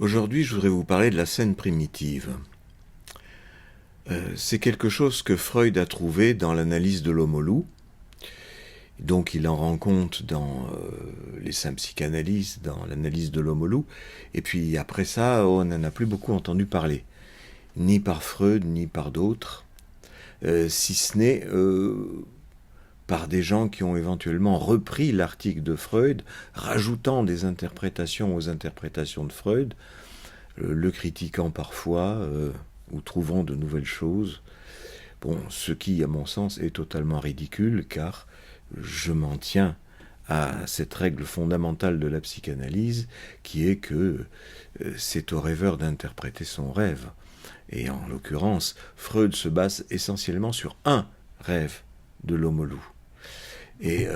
Aujourd'hui, je voudrais vous parler de la scène primitive. C'est quelque chose que Freud a trouvé dans l'analyse de l'homo loup. Donc il en rend compte dans les 5 psychanalyses, dans l'analyse de l'homo loup. Et puis après ça, on n'en a plus beaucoup entendu parler. Ni par Freud, ni par d'autres. Si ce n'est par des gens qui ont éventuellement repris l'article de Freud, rajoutant des interprétations aux interprétations de Freud, le critiquant parfois, ou trouvant de nouvelles choses. Bon, ce qui, à mon sens, est totalement ridicule, car je m'en tiens à cette règle fondamentale de la psychanalyse, qui est que c'est au rêveur d'interpréter son rêve. Et en l'occurrence, Freud se base essentiellement sur un rêve de l'homo loup. Et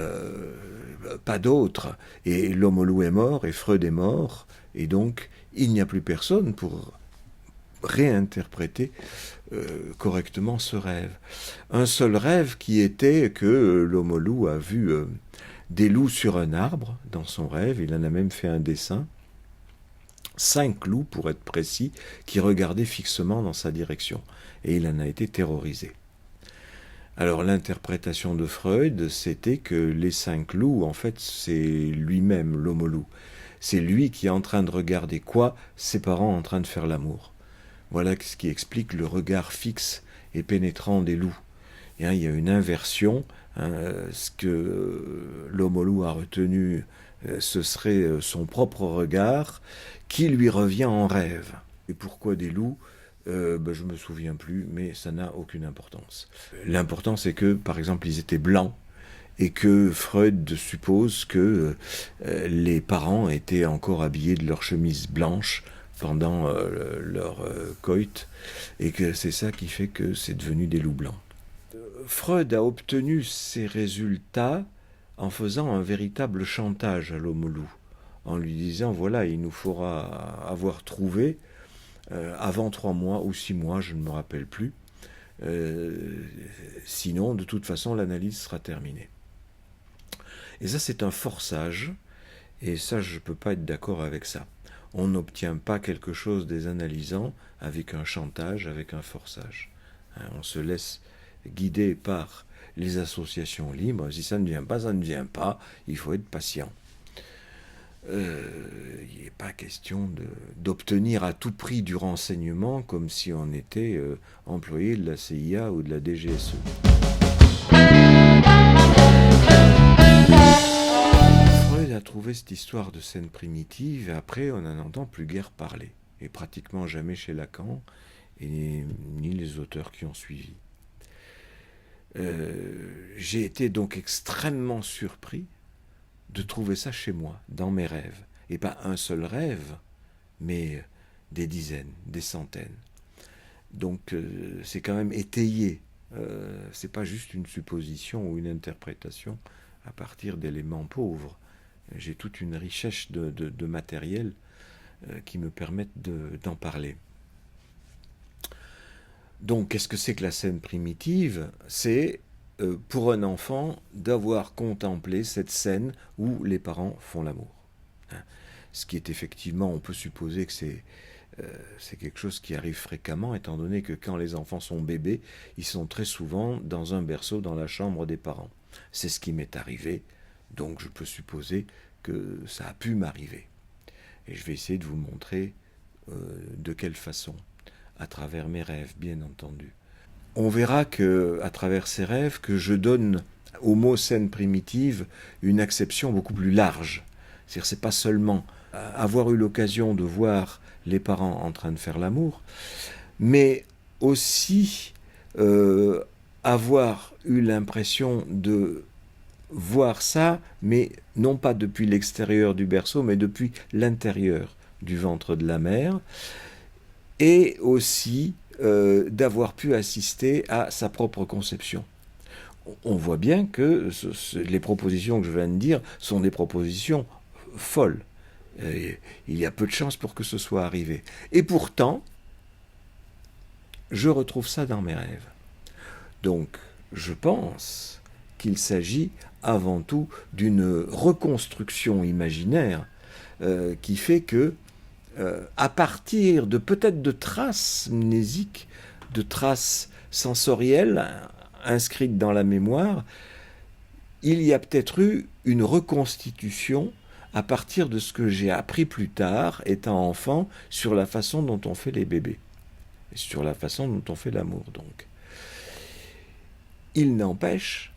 pas d'autre. Et l'homo loup est mort, et Freud est mort, et donc il n'y a plus personne pour réinterpréter correctement ce rêve. Un seul rêve qui était que l'homo loup a vu des loups sur un arbre dans son rêve, il en a même fait un dessin, 5 loups pour être précis, qui regardaient fixement dans sa direction, et il en a été terrorisé. Alors l'interprétation de Freud, c'était que les 5 loups, en fait, c'est lui-même, l'homo loup. C'est lui qui est en train de regarder quoi? Ses parents en train de faire l'amour. Voilà ce qui explique le regard fixe et pénétrant des loups. Et, il y a une inversion. Ce que l'homo loup a retenu, ce serait son propre regard qui lui revient en rêve. Et pourquoi des loups? Je ne me souviens plus, mais ça n'a aucune importance. L'important, c'est que, par exemple, ils étaient blancs, et que Freud suppose que les parents étaient encore habillés de leur chemise blanche pendant leur coït, et que c'est ça qui fait que c'est devenu des loups blancs. Freud a obtenu ces résultats en faisant un véritable chantage à l'homo loup, en lui disant, voilà, il nous faudra avoir trouvé avant 3 mois ou 6 mois, je ne me rappelle plus, sinon, de toute façon, l'analyse sera terminée. Et ça, c'est un forçage, et ça, je ne peux pas être d'accord avec ça. On n'obtient pas quelque chose des analysants avec un chantage, avec un forçage. On se laisse guider par les associations libres. Si ça ne vient pas, ça ne vient pas. Il faut être patient. Il n'est pas question d'obtenir à tout prix du renseignement comme si on était employé de la CIA ou de la DGSE. Freud a trouvé cette histoire de scène primitive et après on n'en entend plus guère parler. Et pratiquement jamais chez Lacan et ni les auteurs qui ont suivi. J'ai été donc extrêmement surpris de trouver ça chez moi, dans mes rêves. Et pas un seul rêve, mais des dizaines, des centaines. Donc c'est quand même étayé. C'est pas juste une supposition ou une interprétation à partir d'éléments pauvres. J'ai toute une richesse de matériel qui me permettent d'en parler. Donc, qu'est-ce que c'est que la scène primitive? C'est pour un enfant d'avoir contemplé cette scène où les parents font l'amour. Ce qui est effectivement, on peut supposer que c'est quelque chose qui arrive fréquemment, étant donné que quand les enfants sont bébés, ils sont très souvent dans un berceau dans la chambre des parents. C'est ce qui m'est arrivé, donc je peux supposer que ça a pu m'arriver. Et je vais essayer de vous montrer de quelle façon, à travers mes rêves, bien entendu. On verra que, à travers ces rêves, que je donne au mot scène primitive une acception beaucoup plus large. C'est-à-dire, c'est pas seulement avoir eu l'occasion de voir les parents en train de faire l'amour, mais aussi avoir eu l'impression de voir ça, mais non pas depuis l'extérieur du berceau, mais depuis l'intérieur du ventre de la mère, et aussi d'avoir pu assister à sa propre conception. On voit bien que les propositions que je viens de dire sont des propositions folles. Il y a peu de chances pour que ce soit arrivé. Et pourtant, je retrouve ça dans mes rêves. Donc, je pense qu'il s'agit avant tout d'une reconstruction imaginaire qui fait que à partir de peut-être de traces mnésiques, de traces sensorielles inscrites dans la mémoire, il y a peut-être eu une reconstitution à partir de ce que j'ai appris plus tard, étant enfant, sur la façon dont on fait les bébés, et sur la façon dont on fait l'amour, donc. Il n'empêche,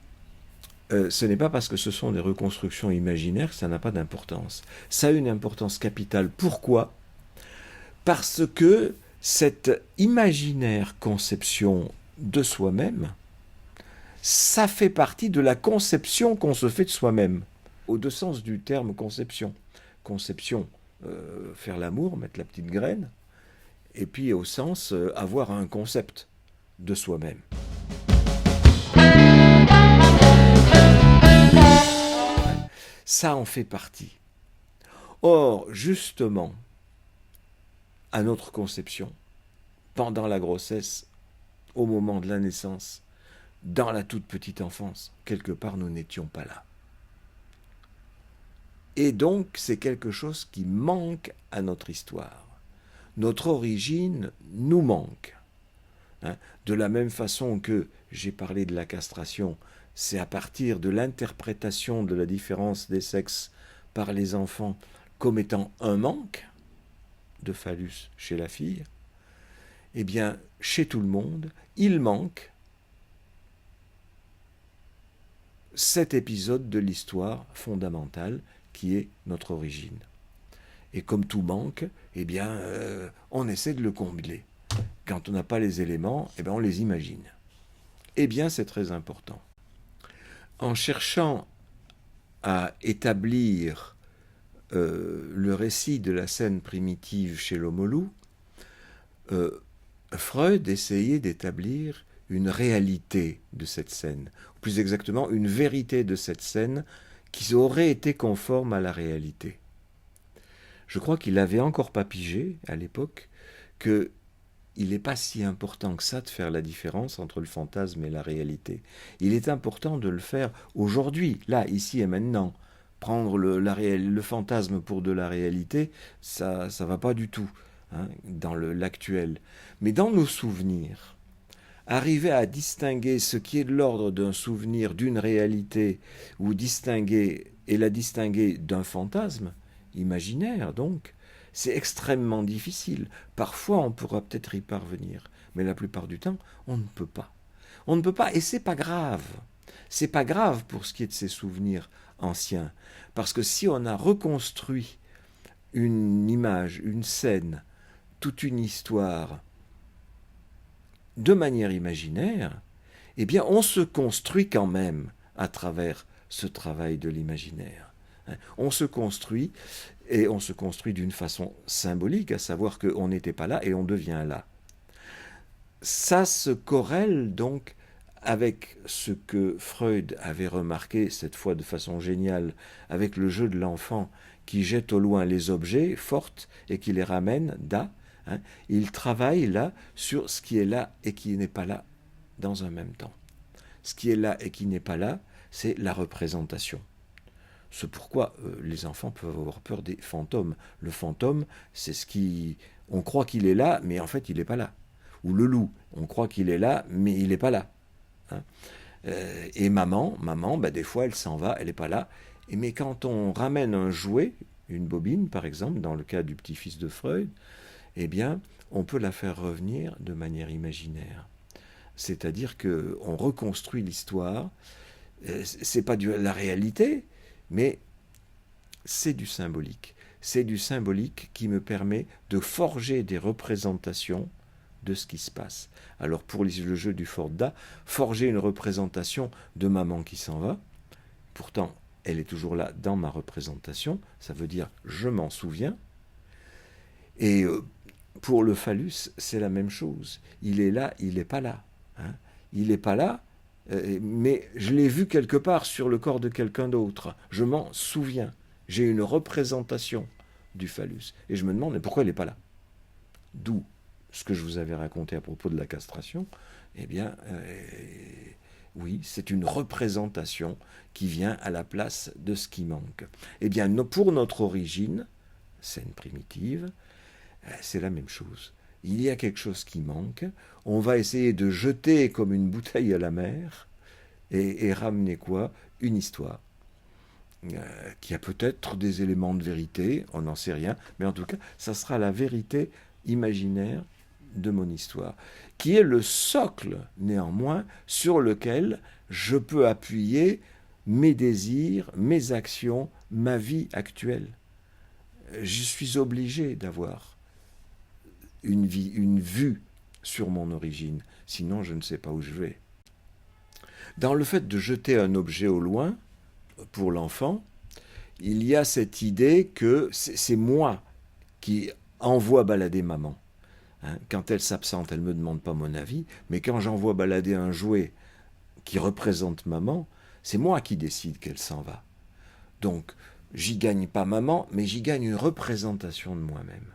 ce n'est pas parce que ce sont des reconstructions imaginaires que ça n'a pas d'importance. Ça a une importance capitale. Pourquoi ? Parce que cette imaginaire conception de soi-même, ça fait partie de la conception qu'on se fait de soi-même, au deux sens du terme conception. Conception, faire l'amour, mettre la petite graine, et puis au sens avoir un concept de soi-même. Ça en fait partie. Or, justement, à notre conception, pendant la grossesse, au moment de la naissance, dans la toute petite enfance, quelque part nous n'étions pas là. Et donc c'est quelque chose qui manque à notre histoire. Notre origine nous manque. De la même façon que j'ai parlé de la castration, c'est à partir de l'interprétation de la différence des sexes par les enfants comme étant un manque de phallus chez la fille, eh bien, chez tout le monde, il manque cet épisode de l'histoire fondamentale qui est notre origine. Et comme tout manque, eh bien, on essaie de le combler. Quand on n'a pas les éléments, eh bien, on les imagine. Eh bien, c'est très important. En cherchant à établir le récit de la scène primitive chez l'homme loup, Freud essayait d'établir une réalité de cette scène, ou plus exactement une vérité de cette scène qui aurait été conforme à la réalité. Je crois qu'il n'avait encore pas pigé, à l'époque, qu'il n'est pas si important que ça de faire la différence entre le fantasme et la réalité. Il est important de le faire aujourd'hui, là, ici et maintenant. Prendre le fantasme pour de la réalité, ça ne va pas du tout dans l'actuel. Mais dans nos souvenirs, arriver à distinguer ce qui est de l'ordre d'un souvenir d'une réalité, ou la distinguer d'un fantasme, imaginaire donc, c'est extrêmement difficile. Parfois on pourra peut-être y parvenir, mais la plupart du temps on ne peut pas. On ne peut pas, et c'est pas grave. C'est pas grave pour ce qui est de ces souvenirs anciens, parce que si on a reconstruit une image, une scène, toute une histoire de manière imaginaire, eh bien on se construit quand même à travers ce travail de l'imaginaire. On se construit, et on se construit d'une façon symbolique, à savoir qu'on n'était pas là et on devient là. Ça se corrèle donc avec ce que Freud avait remarqué, cette fois de façon géniale, avec le jeu de l'enfant qui jette au loin les objets forts et qui les ramène là. Il travaille là sur ce qui est là et qui n'est pas là dans un même temps. Ce qui est là et qui n'est pas là, c'est la représentation. C'est pourquoi les enfants peuvent avoir peur des fantômes. Le fantôme, c'est ce qui... On croit qu'il est là, mais en fait, il n'est pas là. Ou le loup, on croit qu'il est là, mais il n'est pas là. Et maman, des fois, elle s'en va, elle n'est pas là. Mais quand on ramène un jouet, une bobine, par exemple, dans le cas du petit-fils de Freud, eh bien, on peut la faire revenir de manière imaginaire. C'est-à-dire qu'on reconstruit l'histoire. C'est pas la réalité, mais c'est du symbolique. C'est du symbolique qui me permet de forger des représentations de ce qui se passe. Alors pour le jeu du Forda, forger une représentation de maman qui s'en va, pourtant elle est toujours là dans ma représentation, ça veut dire je m'en souviens. Et pour le phallus, c'est la même chose. Il est là, il n'est pas là. Il n'est pas là, mais je l'ai vu quelque part sur le corps de quelqu'un d'autre. Je m'en souviens. J'ai une représentation du phallus. Et je me demande, mais pourquoi il n'est pas là ? D'où ce que je vous avais raconté à propos de la castration. Eh bien, oui, c'est une représentation qui vient à la place de ce qui manque. Eh bien, pour notre origine, scène primitive, C'est la même chose. Il y a quelque chose qui manque, on va essayer de jeter comme une bouteille à la mer, et ramener quoi? Une histoire. Qui a peut-être des éléments de vérité, on n'en sait rien, mais en tout cas, ça sera la vérité imaginaire de mon histoire, qui est le socle, néanmoins, sur lequel je peux appuyer mes désirs, mes actions, ma vie actuelle. Je suis obligé d'avoir une vue sur mon origine, sinon je ne sais pas où je vais. Dans le fait de jeter un objet au loin, pour l'enfant, il y a cette idée que c'est moi qui envoie balader maman. Quand elle s'absente, elle ne me demande pas mon avis, mais quand j'envoie balader un jouet qui représente maman, c'est moi qui décide qu'elle s'en va. Donc, j'y gagne pas maman, mais j'y gagne une représentation de moi-même.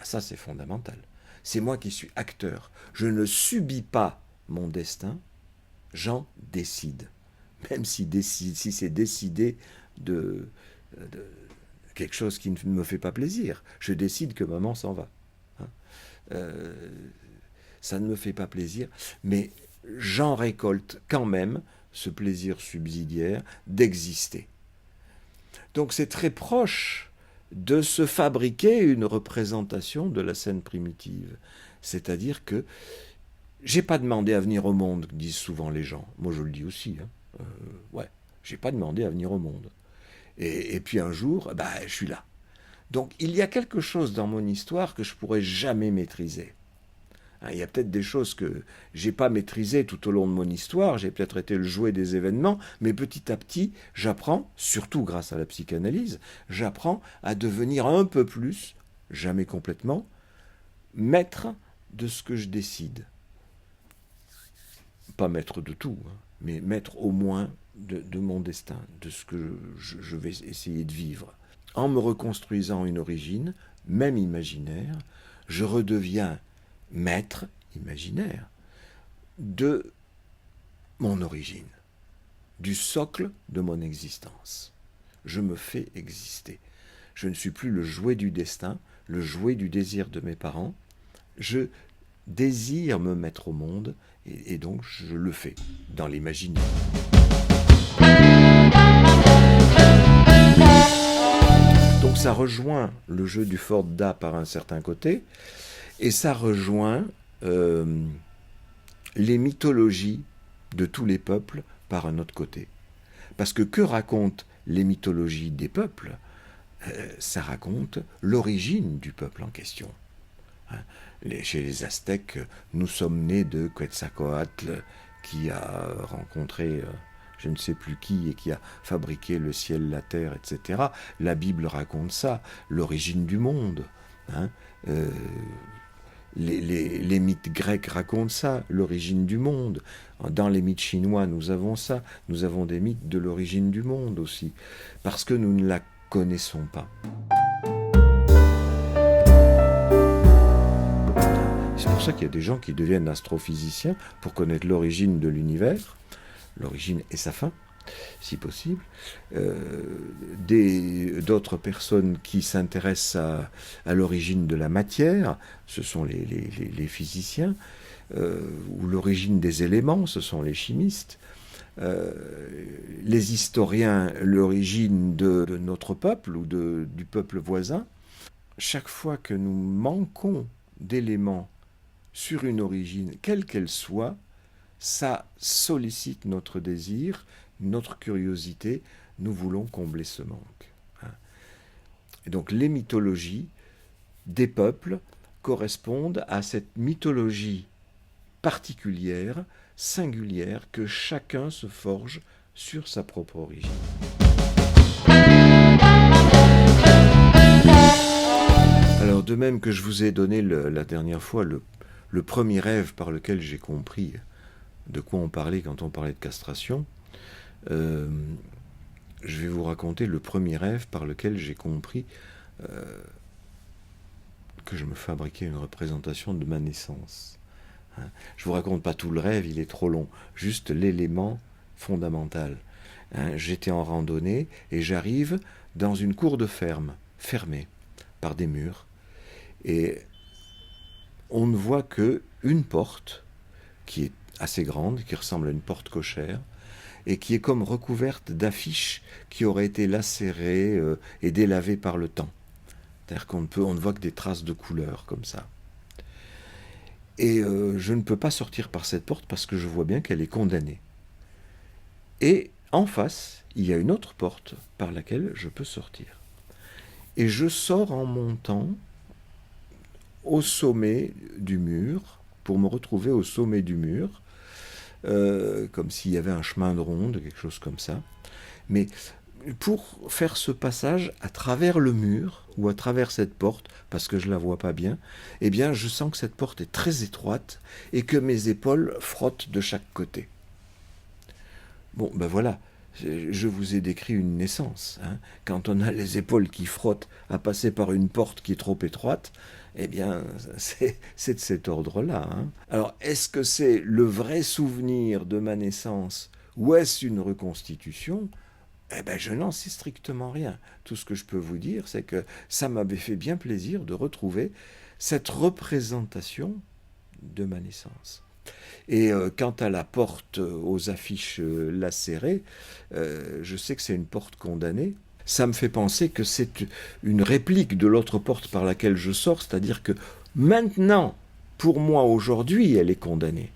Ça, c'est fondamental. C'est moi qui suis acteur. Je ne subis pas mon destin, j'en décide. Même si c'est décidé de quelque chose qui ne me fait pas plaisir. Je décide que maman s'en va. Ça ne me fait pas plaisir, mais j'en récolte quand même ce plaisir subsidiaire d'exister. Donc c'est très proche de se fabriquer une représentation de la scène primitive. C'est-à-dire que j'ai pas demandé à venir au monde, disent souvent les gens. Moi je le dis aussi. Ouais, j'ai pas demandé à venir au monde. Et puis un jour, je suis là. Donc il y a quelque chose dans mon histoire que je pourrais jamais maîtriser. Il y a peut-être des choses que j'ai pas maîtrisées tout au long de mon histoire, j'ai peut-être été le jouet des événements, mais petit à petit, j'apprends, surtout grâce à la psychanalyse, j'apprends à devenir un peu plus, jamais complètement, maître de ce que je décide. Pas maître de tout, mais maître au moins de mon destin, de ce que je vais essayer de vivre. En me reconstruisant une origine, même imaginaire, je redeviens maître imaginaire de mon origine, du socle de mon existence. Je me fais exister. Je ne suis plus le jouet du destin, le jouet du désir de mes parents. Je désire me mettre au monde et donc je le fais dans l'imaginaire. Donc ça rejoint le jeu du Fort-Da par un certain côté, et ça rejoint les mythologies de tous les peuples par un autre côté. Parce que racontent les mythologies des peuples? Ça raconte l'origine du peuple en question. Chez les Aztèques, nous sommes nés de Quetzalcoatl, qui a rencontré je ne sais plus qui et qui a fabriqué le ciel, la terre, etc. La Bible raconte ça, l'origine du monde. Les mythes grecs racontent ça, l'origine du monde. Dans les mythes chinois, nous avons ça. Nous avons des mythes de l'origine du monde aussi, parce que nous ne la connaissons pas. C'est pour ça qu'il y a des gens qui deviennent astrophysiciens pour connaître l'origine de l'univers, l'origine et sa fin, si possible. D'autres personnes qui s'intéressent à l'origine de la matière, ce sont les physiciens, ou l'origine des éléments, ce sont les chimistes. Les historiens, l'origine de notre peuple ou du peuple voisin. Chaque fois que nous manquons d'éléments sur une origine, quelle qu'elle soit, ça sollicite notre désir, notre curiosité, nous voulons combler ce manque. Et donc les mythologies des peuples correspondent à cette mythologie particulière, singulière, que chacun se forge sur sa propre origine. Alors de même que je vous ai donné la dernière fois le premier rêve par lequel j'ai compris de quoi on parlait quand on parlait de castration, je vais vous raconter le premier rêve par lequel j'ai compris que je me fabriquais une représentation de ma naissance. Je ne vous raconte pas tout le rêve, il est trop long, juste l'élément fondamental. J'étais en randonnée et j'arrive dans une cour de ferme, fermée par des murs, Et on ne voit que une porte qui est assez grande, qui ressemble à une porte cochère, et qui est comme recouverte d'affiches qui auraient été lacérées et délavées par le temps. C'est-à-dire on ne voit que des traces de couleur comme ça. Et je ne peux pas sortir par cette porte parce que je vois bien qu'elle est condamnée. Et en face, il y a une autre porte par laquelle je peux sortir. Et je sors en montant au sommet du mur, pour me retrouver au sommet du mur, comme s'il y avait un chemin de ronde, quelque chose comme ça. Mais pour faire ce passage à travers le mur, ou à travers cette porte, parce que je ne la vois pas bien, eh bien je sens que cette porte est très étroite, et que mes épaules frottent de chaque côté. Bon, ben voilà, je vous ai décrit une naissance. Hein. Quand on a les épaules qui frottent à passer par une porte qui est trop étroite, eh bien, c'est de cet ordre-là. Hein. Alors, est-ce que c'est le vrai souvenir de ma naissance ou est-ce une reconstitution ? Eh bien, je n'en sais strictement rien. Tout ce que je peux vous dire, c'est que ça m'avait fait bien plaisir de retrouver cette représentation de ma naissance. Et quant à la porte aux affiches lacérées, je sais que c'est une porte condamnée. Ça me fait penser que c'est une réplique de l'autre porte par laquelle je sors, c'est-à-dire que maintenant, pour moi aujourd'hui, elle est condamnée.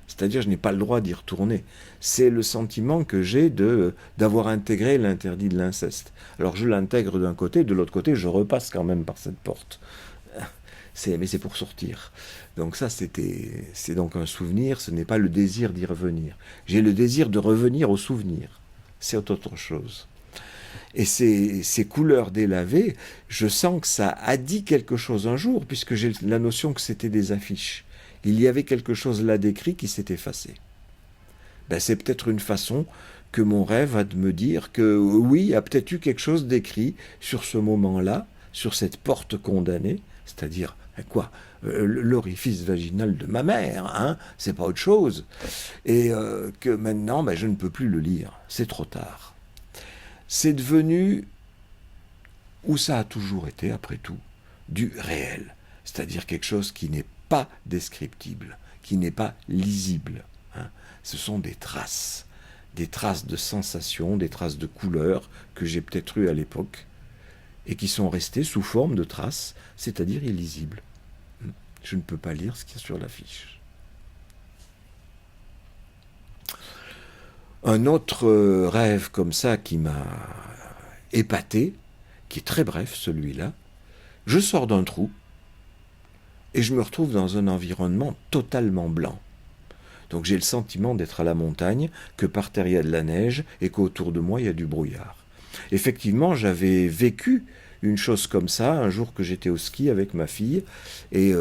C'est-à-dire je n'ai pas le droit d'y retourner. C'est le sentiment que j'ai d'avoir intégré l'interdit de l'inceste. Alors je l'intègre d'un côté, de l'autre côté, je repasse quand même par cette porte. Mais c'est pour sortir. Donc ça, c'est donc un souvenir, ce n'est pas le désir d'y revenir. J'ai le désir de revenir au souvenir. C'est autre chose. Et ces couleurs délavées, je sens que ça a dit quelque chose un jour, puisque j'ai la notion que c'était des affiches. Il y avait quelque chose là d'écrit qui s'est effacé. Ben, c'est peut-être une façon que mon rêve a de me dire que oui, il y a peut-être eu quelque chose d'écrit sur ce moment-là, sur cette porte condamnée, c'est-à-dire quoi, l'orifice vaginal de ma mère, hein, c'est pas autre chose, et que maintenant, ben, je ne peux plus le lire, c'est trop tard. C'est devenu, où ça a toujours été, après tout, du réel, c'est-à-dire quelque chose qui n'est pas descriptible, qui n'est pas lisible. Hein. Ce sont des traces de sensations, des traces de couleurs que j'ai peut-être eues à l'époque, et qui sont restées sous forme de traces, c'est-à-dire illisibles. Je ne peux pas lire ce qu'il y a sur l'affiche. Un autre rêve comme ça qui m'a épaté, qui est très bref celui-là, je sors d'un trou et je me retrouve dans un environnement totalement blanc. Donc j'ai le sentiment d'être à la montagne, que par terre il y a de la neige et qu'autour de moi il y a du brouillard. Effectivement, j'avais vécu une chose comme ça, un jour que j'étais au ski avec ma fille, et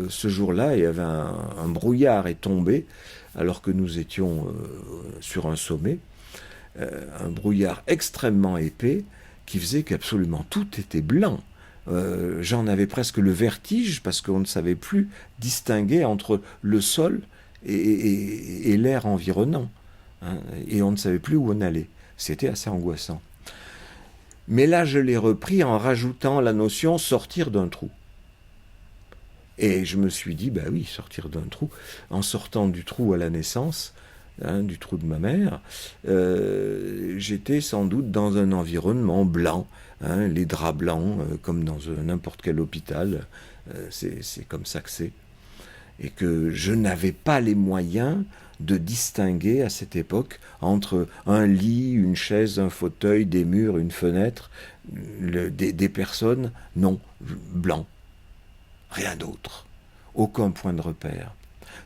ce jour-là, il y avait un brouillard est tombé, alors que nous étions sur un sommet, un brouillard extrêmement épais, qui faisait qu'absolument tout était blanc. J'en avais presque le vertige, parce qu'on ne savait plus distinguer entre le sol et l'air environnant, hein, et on ne savait plus où on allait. C'était assez angoissant. Mais là, je l'ai repris en rajoutant la notion sortir d'un trou. Et je me suis dit, bah oui, sortir d'un trou. En sortant du trou à la naissance, hein, du trou de ma mère, j'étais sans doute dans un environnement blanc, hein, les draps blancs, comme dans n'importe quel hôpital. C'est comme ça que c'est. Et que je n'avais pas les moyens de distinguer à cette époque entre un lit, une chaise, un fauteuil, des murs, une fenêtre, des personnes, non, blanc, rien d'autre, aucun point de repère.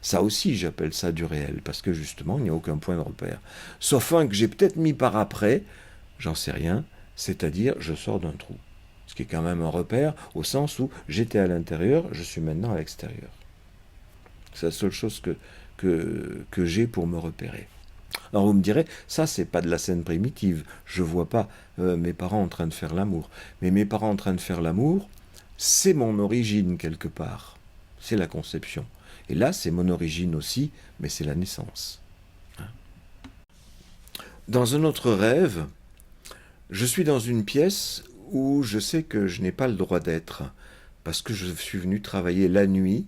Ça aussi, j'appelle ça du réel, parce que justement, il n'y a aucun point de repère. Sauf un que j'ai peut-être mis par après, j'en sais rien, c'est-à-dire je sors d'un trou. Ce qui est quand même un repère, au sens où j'étais à l'intérieur, je suis maintenant à l'extérieur. C'est la seule chose que j'ai pour me repérer. Alors vous me direz, ça c'est pas de la scène primitive, je vois pas mes parents en train de faire l'amour. Mais mes parents en train de faire l'amour, c'est mon origine quelque part, c'est la conception. Et là c'est mon origine aussi, mais c'est la naissance. Dans un autre rêve, je suis dans une pièce où je sais que je n'ai pas le droit d'être, parce que je suis venu travailler la nuit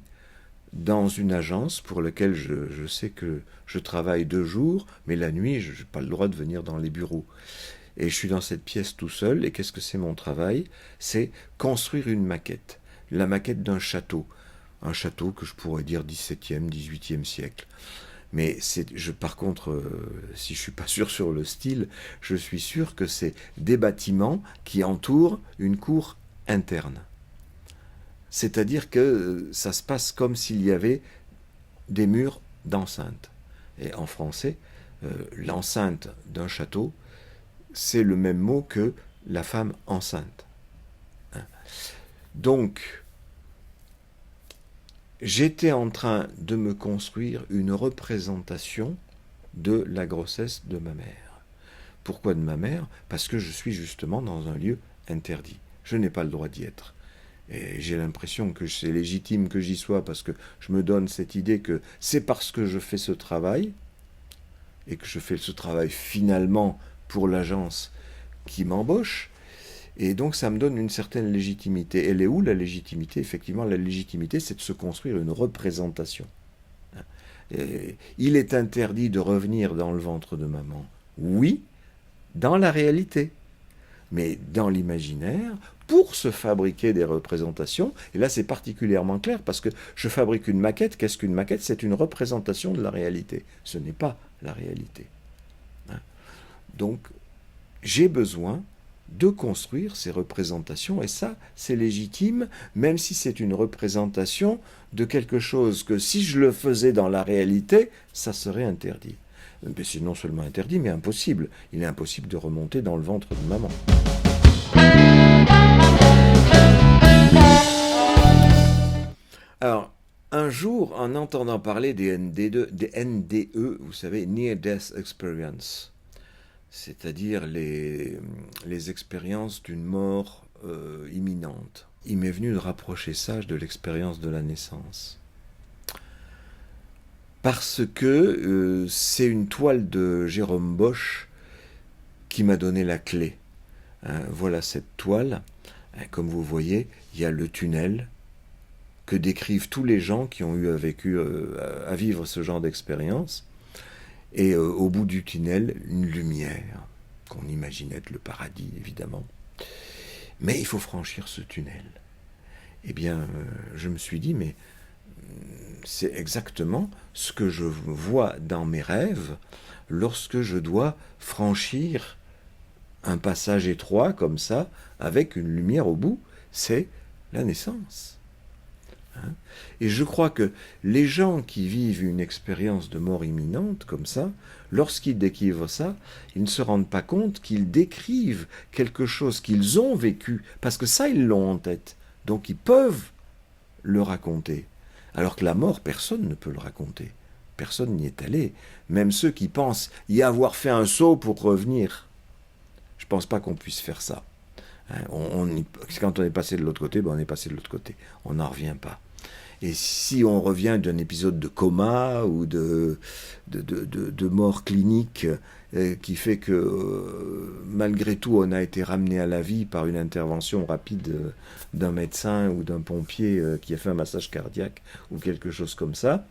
dans une agence pour laquelle je sais que je travaille 2 jours, mais la nuit, je n'ai pas le droit de venir dans les bureaux. Et je suis dans cette pièce tout seul, et qu'est-ce que c'est mon travail? C'est construire une maquette, la maquette d'un château. Un château que je pourrais dire 17e, 18e siècle. Mais par contre, si je suis pas sûr sur le style, je suis sûr que c'est des bâtiments qui entourent une cour interne. C'est-à-dire que ça se passe comme s'il y avait des murs d'enceinte. Et en français, l'enceinte d'un château, c'est le même mot que la femme enceinte. Hein. Donc, j'étais en train de me construire une représentation de la grossesse de ma mère. Pourquoi de ma mère? Parce que je suis justement dans un lieu interdit. Je n'ai pas le droit d'y être. Et j'ai l'impression que c'est légitime que j'y sois parce que je me donne cette idée que c'est parce que je fais ce travail, et que je fais ce travail finalement pour l'agence qui m'embauche, et donc ça me donne une certaine légitimité. Elle est où la légitimité? Effectivement, la légitimité, c'est de se construire une représentation. Et il est interdit de revenir dans le ventre de maman. Oui, dans la réalité. Mais dans l'imaginaire, pour se fabriquer des représentations, et là c'est particulièrement clair parce que je fabrique une maquette. Qu'est-ce qu'une maquette? C'est une représentation de la réalité. Ce n'est pas la réalité. Donc, j'ai besoin de construire ces représentations, et ça, c'est légitime, même si c'est une représentation de quelque chose que si je le faisais dans la réalité, ça serait interdit. Mais c'est non seulement interdit, mais impossible. Il est impossible de remonter dans le ventre de maman. Alors, un jour, en entendant parler des NDE, vous savez, Near Death Experience, c'est-à-dire les expériences d'une mort imminente, il m'est venu de rapprocher ça de l'expérience de la naissance. Parce que c'est une toile de Jérôme Bosch qui m'a donné la clé. Voilà cette toile. Comme vous voyez, il y a le tunnel que décrivent tous les gens qui ont eu à vivre ce genre d'expérience. Et au bout du tunnel, une lumière, qu'on imagine être le paradis, évidemment. Mais il faut franchir ce tunnel. Eh bien, je me suis dit, mais c'est exactement ce que je vois dans mes rêves lorsque je dois franchir un passage étroit comme ça, avec une lumière au bout, c'est la naissance. Et je crois que les gens qui vivent une expérience de mort imminente comme ça, lorsqu'ils décrivent ça, ils ne se rendent pas compte qu'ils décrivent quelque chose qu'ils ont vécu, parce que ça, ils l'ont en tête. Donc ils peuvent le raconter. Alors que la mort, personne ne peut le raconter. Personne n'y est allé. Même ceux qui pensent y avoir fait un saut pour revenir. Je ne pense pas qu'on puisse faire ça. Quand on est passé de l'autre côté, on est passé de l'autre côté. On n'en revient pas. Et si on revient d'un épisode de coma ou de mort clinique qui fait que malgré tout on a été ramené à la vie par une intervention rapide d'un médecin ou d'un pompier qui a fait un massage cardiaque ou quelque chose comme ça,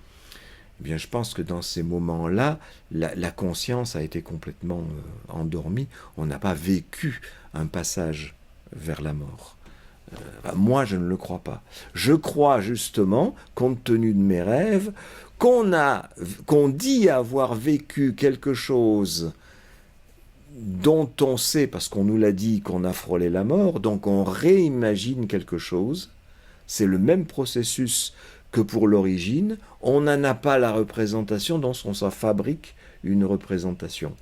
eh bien je pense que dans ces moments-là, la conscience a été complètement endormie. On n'a pas vécu un passage vers la mort. Moi, je ne le crois pas. Je crois justement, compte tenu de mes rêves, qu'on dit avoir vécu quelque chose dont on sait, parce qu'on nous l'a dit, qu'on a frôlé la mort, donc on réimagine quelque chose. C'est le même processus que pour l'origine. On n'en a pas la représentation, donc on s'en fabrique une représentation.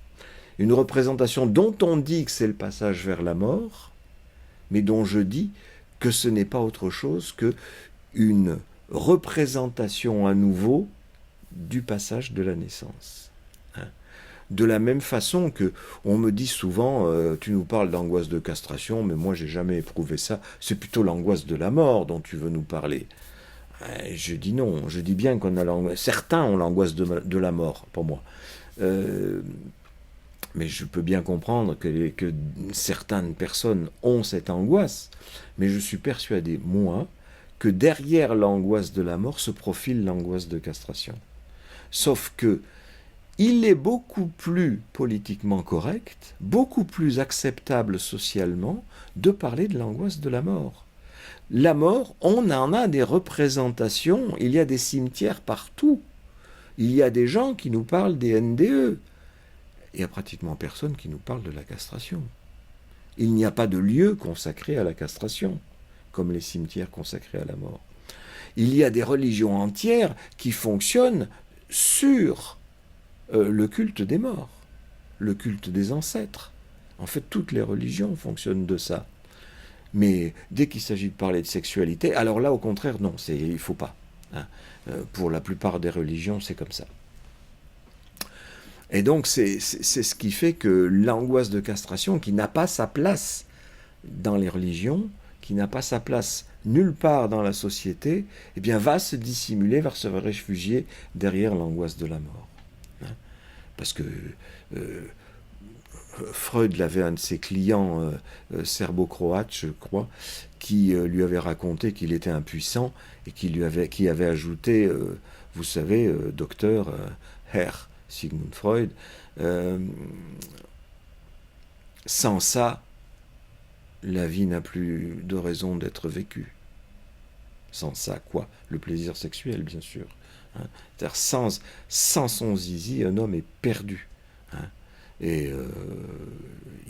Une représentation dont on dit que c'est le passage vers la mort, mais dont je dis que ce n'est pas autre chose qu'une représentation à nouveau du passage de la naissance. De la même façon que on me dit souvent, tu nous parles d'angoisse de castration, mais moi j'ai jamais éprouvé ça, c'est plutôt l'angoisse de la mort dont tu veux nous parler. Je dis non, je dis bien qu'on a l'angoisse, certains ont l'angoisse de la mort, pour moi. Mais je peux bien comprendre que certaines personnes ont cette angoisse, mais je suis persuadé, moi, que derrière l'angoisse de la mort se profile l'angoisse de castration. Sauf que il est beaucoup plus politiquement correct, beaucoup plus acceptable socialement de parler de l'angoisse de la mort. La mort, on en a des représentations, il y a des cimetières partout. Il y a des gens qui nous parlent des NDE. Il n'y a pratiquement personne qui nous parle de la castration. Il n'y a pas de lieu consacré à la castration, comme les cimetières consacrés à la mort. Il y a des religions entières qui fonctionnent sur le culte des morts, le culte des ancêtres. En fait, toutes les religions fonctionnent de ça. Mais dès qu'il s'agit de parler de sexualité, alors là, au contraire, non, il ne faut pas. Hein. Pour la plupart des religions, c'est comme ça. Et donc, c'est ce qui fait que l'angoisse de castration, qui n'a pas sa place dans les religions, qui n'a pas sa place nulle part dans la société, eh bien, va se dissimuler, va se réfugier derrière l'angoisse de la mort. Hein. Parce que Freud avait un de ses clients serbo-croates, je crois, qui lui avait raconté qu'il était impuissant et qui avait ajouté, vous savez, docteur Herr Sigmund Freud, sans ça, la vie n'a plus de raison d'être vécue. Sans ça, quoi? Le plaisir sexuel, bien sûr. Hein. C'est-à-dire, sans son zizi, un homme est perdu. Hein. Et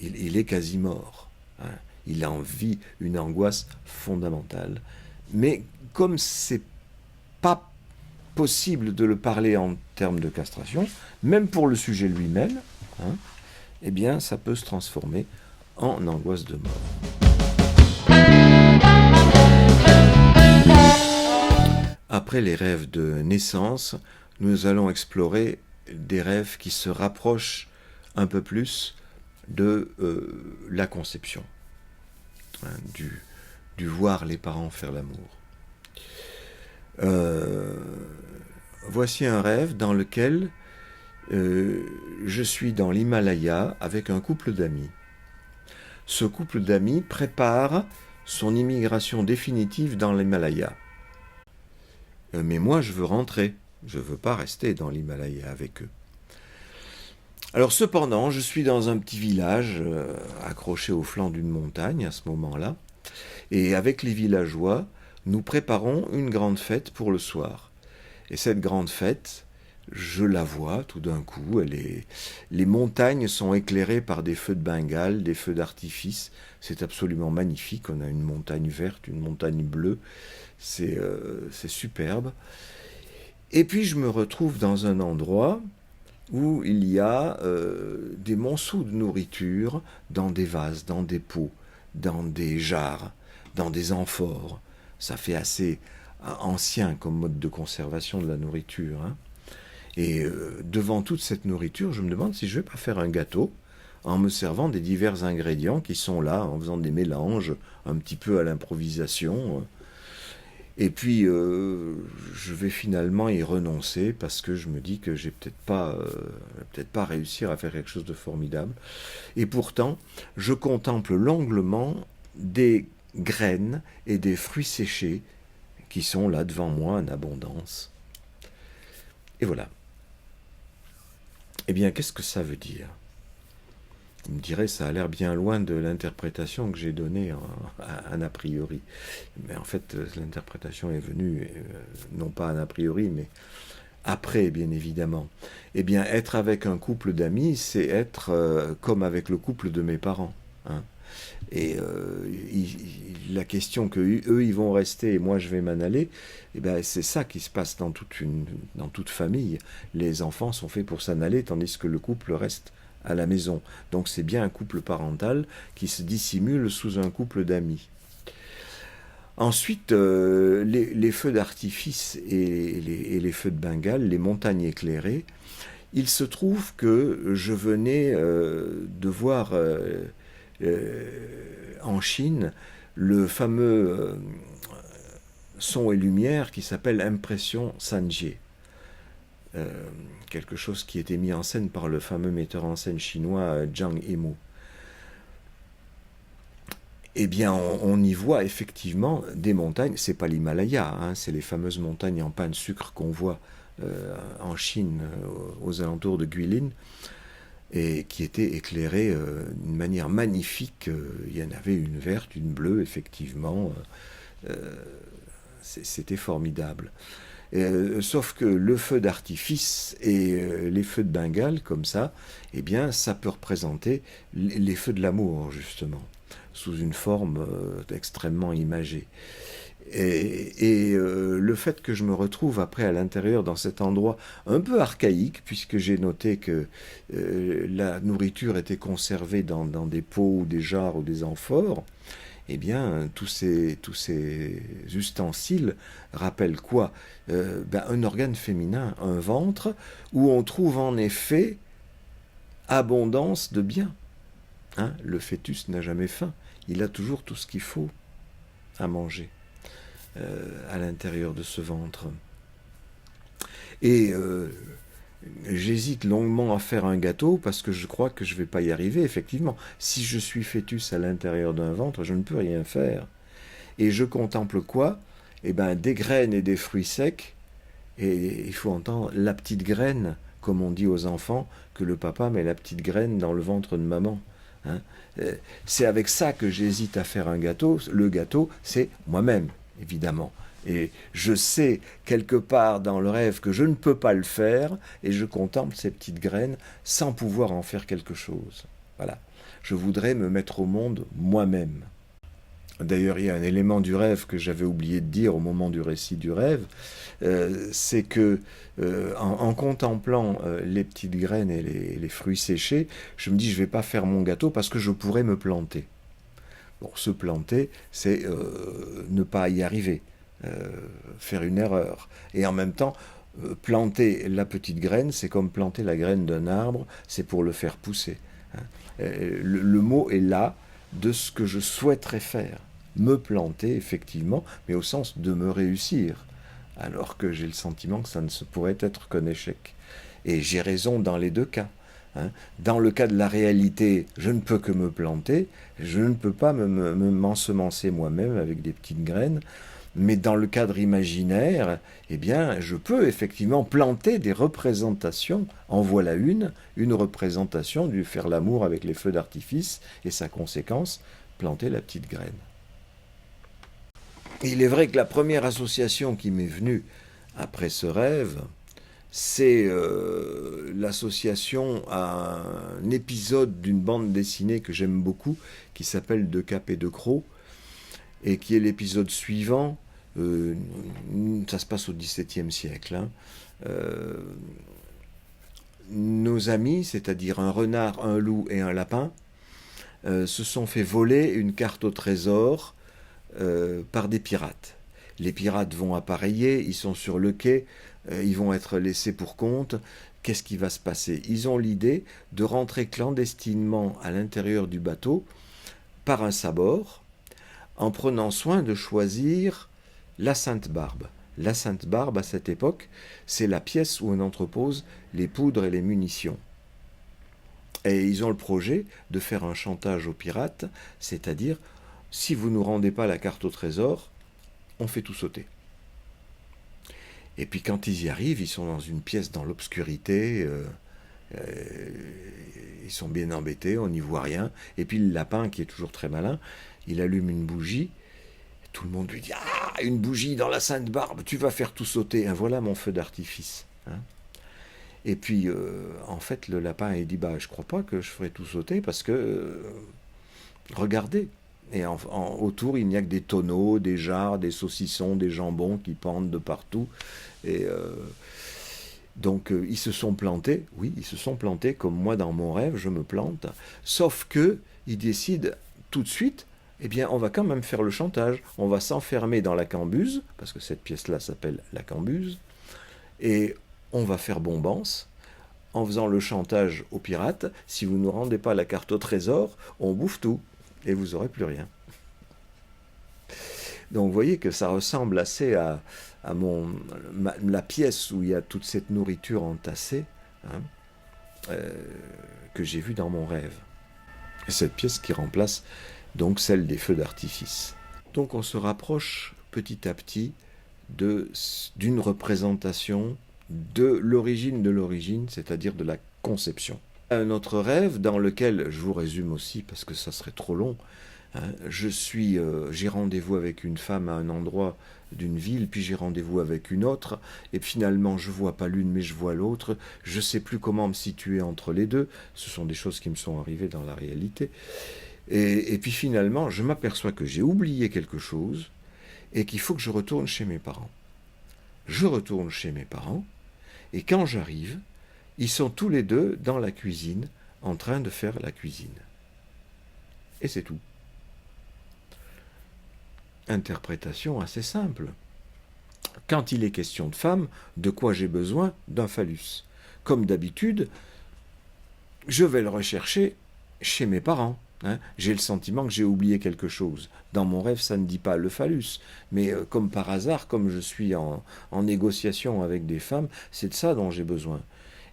il est quasi mort. Hein. Il en vit une angoisse fondamentale. Mais comme c'est pas possible de le parler en termes de castration, même pour le sujet lui-même, hein, eh bien, ça peut se transformer en angoisse de mort. Après les rêves de naissance, nous allons explorer des rêves qui se rapprochent un peu plus de la conception, hein, du voir les parents faire l'amour. Voici un rêve dans lequel je suis dans l'Himalaya avec un couple d'amis. Ce couple d'amis prépare son immigration définitive dans l'Himalaya. Mais moi, je veux rentrer. Je ne veux pas rester dans l'Himalaya avec eux. Alors cependant, je suis dans un petit village accroché au flanc d'une montagne à ce moment-là. Et avec les villageois, nous préparons une grande fête pour le soir. Et cette grande fête, je la vois tout d'un coup. Les montagnes sont éclairées par des feux de Bengale, des feux d'artifice. C'est absolument magnifique. On a une montagne verte, une montagne bleue. C'est superbe. Et puis je me retrouve dans un endroit où il y a des monceaux de nourriture dans des vases, dans des pots, dans des jarres, dans des amphores. Ça fait assez ancien comme mode de conservation de la nourriture. Hein. Et devant toute cette nourriture, je me demande si je ne vais pas faire un gâteau en me servant des divers ingrédients qui sont là, en faisant des mélanges un petit peu à l'improvisation. Et puis, je vais finalement y renoncer parce que je me dis que j'ai peut-être pas réussir à faire quelque chose de formidable. Et pourtant, je contemple longuement des graines et des fruits séchés qui sont là devant moi en abondance. Et voilà. Eh bien, qu'est-ce que ça veut dire ? Vous me direz, ça a l'air bien loin de l'interprétation que j'ai donnée en a priori. Mais en fait, l'interprétation est venue, non pas en a priori, mais après, bien évidemment. Eh bien, être avec un couple d'amis, c'est être comme avec le couple de mes parents. Hein. Et la question que eux ils vont rester et moi je vais m'en aller, eh ben, c'est ça qui se passe dans toute famille. Les enfants sont faits pour s'en aller, tandis que le couple reste à la maison. Donc c'est bien un couple parental qui se dissimule sous un couple d'amis. Ensuite, les feux d'artifice et les feux de Bengale, les montagnes éclairées, il se trouve que je venais de voir en Chine le fameux son et lumière qui s'appelle Impression Sanjie. Quelque chose qui était mis en scène par le fameux metteur en scène chinois Zhang Yimou. eh bien, on y voit effectivement des montagnes. C'est pas l'Himalaya, hein, c'est les fameuses montagnes en pain de sucre qu'on voit en Chine, aux alentours de Guilin, et qui étaient éclairées d'une manière magnifique. Il y en avait une verte, une bleue, effectivement. C'était formidable. Sauf que le feu d'artifice et les feux de Bengale, comme ça, eh bien, ça peut représenter les feux de l'amour, justement, sous une forme extrêmement imagée. Le fait que je me retrouve après à l'intérieur dans cet endroit un peu archaïque, puisque j'ai noté que la nourriture était conservée dans des pots ou des jarres ou des amphores, eh bien, tous ces ustensiles rappellent quoi? Un organe féminin, un ventre, où on trouve en effet abondance de biens. Hein, le fœtus n'a jamais faim, il a toujours tout ce qu'il faut à manger à l'intérieur de ce ventre. Et j'hésite longuement à faire un gâteau parce que je crois que je ne vais pas y arriver, effectivement. Si je suis fœtus à l'intérieur d'un ventre, je ne peux rien faire. Et je contemple quoi? Eh bien, des graines et des fruits secs. Et il faut entendre la petite graine, comme on dit aux enfants, que le papa met la petite graine dans le ventre de maman. Hein, c'est avec ça que j'hésite à faire un gâteau. Le gâteau, c'est moi-même, évidemment. Et je sais quelque part dans le rêve que je ne peux pas le faire, et je contemple ces petites graines sans pouvoir en faire quelque chose. Voilà. Je voudrais me mettre au monde moi-même. D'ailleurs, il y a un élément du rêve que j'avais oublié de dire au moment du récit du rêve, c'est que en contemplant les petites graines et les fruits séchés, je me dis je ne vais pas faire mon gâteau parce que je pourrais me planter. Bon, se planter, c'est ne pas y arriver, faire une erreur. Et en même temps, planter la petite graine, c'est comme planter la graine d'un arbre, c'est pour le faire pousser. Hein. Le mot est là de ce que je souhaiterais faire. Me planter, effectivement, mais au sens de me réussir, alors que j'ai le sentiment que ça ne se pourrait être qu'un échec. Et j'ai raison dans les deux cas. Hein. Dans le cas de la réalité, je ne peux que me planter, je ne peux pas m'ensemencer moi-même avec des petites graines, mais dans le cadre imaginaire, eh bien, je peux effectivement planter des représentations. En voilà une représentation du faire l'amour avec les feux d'artifice, et sa conséquence, planter la petite graine. Il est vrai que la première association qui m'est venue après ce rêve, c'est l'association à un épisode d'une bande dessinée que j'aime beaucoup, qui s'appelle De Cap et de Croc, et qui est l'épisode suivant. Ça se passe au XVIIe siècle. Hein. Nos amis, c'est-à-dire un renard, un loup et un lapin, se sont fait voler une carte au trésor par des pirates. Les pirates vont appareiller, ils sont sur le quai, ils vont être laissés pour compte. Qu'est-ce qui va se passer? Ils ont l'idée de rentrer clandestinement à l'intérieur du bateau par un sabord, en prenant soin de choisir la Sainte-Barbe. La Sainte-Barbe, à cette époque, c'est la pièce où on entrepose les poudres et les munitions. Et ils ont le projet de faire un chantage aux pirates, c'est-à-dire, si vous ne nous rendez pas la carte au trésor, on fait tout sauter. Et puis quand ils y arrivent, ils sont dans une pièce dans l'obscurité, ils sont bien embêtés, on n'y voit rien. Et puis le lapin, qui est toujours très malin, il allume une bougie. Tout le monde lui dit « Ah, une bougie dans la Sainte-Barbe, tu vas faire tout sauter. Hein, voilà mon feu d'artifice. Hein » Et puis, en fait, le lapin, il dit « Bah, je crois pas que je ferai tout sauter parce que, regardez. » Et autour, il n'y a que des tonneaux, des jarres, des saucissons, des jambons qui pendent de partout. Et donc, ils se sont plantés. Oui, ils se sont plantés comme moi dans mon rêve, je me plante. Sauf que ils décident tout de suite, eh bien, on va quand même faire le chantage. On va s'enfermer dans la cambuse, parce que cette pièce-là s'appelle la cambuse, et on va faire bombance en faisant le chantage aux pirates. Si vous ne nous rendez pas la carte au trésor, on bouffe tout. Et vous n'aurez plus rien. Donc vous voyez que ça ressemble assez à la pièce où il y a toute cette nourriture entassée, hein, que j'ai vue dans mon rêve. Et cette pièce qui remplace donc celle des feux d'artifice. Donc on se rapproche petit à petit d'une représentation de l'origine, c'est-à-dire de la conception. Un autre rêve dans lequel, je vous résume aussi parce que ça serait trop long, hein, j'ai rendez-vous avec une femme à un endroit d'une ville, puis j'ai rendez-vous avec une autre, et finalement je vois pas l'une mais je vois l'autre, je sais plus comment me situer entre les deux, ce sont des choses qui me sont arrivées dans la réalité, et puis finalement je m'aperçois que j'ai oublié quelque chose, et qu'il faut que je retourne chez mes parents. Je retourne chez mes parents, et quand j'arrive, ils sont tous les deux dans la cuisine, en train de faire la cuisine. Et c'est tout. Interprétation assez simple. Quand il est question de femme, de quoi j'ai besoin? D'un phallus. Comme d'habitude, je vais le rechercher chez mes parents. J'ai le sentiment que j'ai oublié quelque chose. Dans mon rêve, ça ne dit pas le phallus. Mais comme par hasard, comme je suis en négociation avec des femmes, c'est de ça dont j'ai besoin.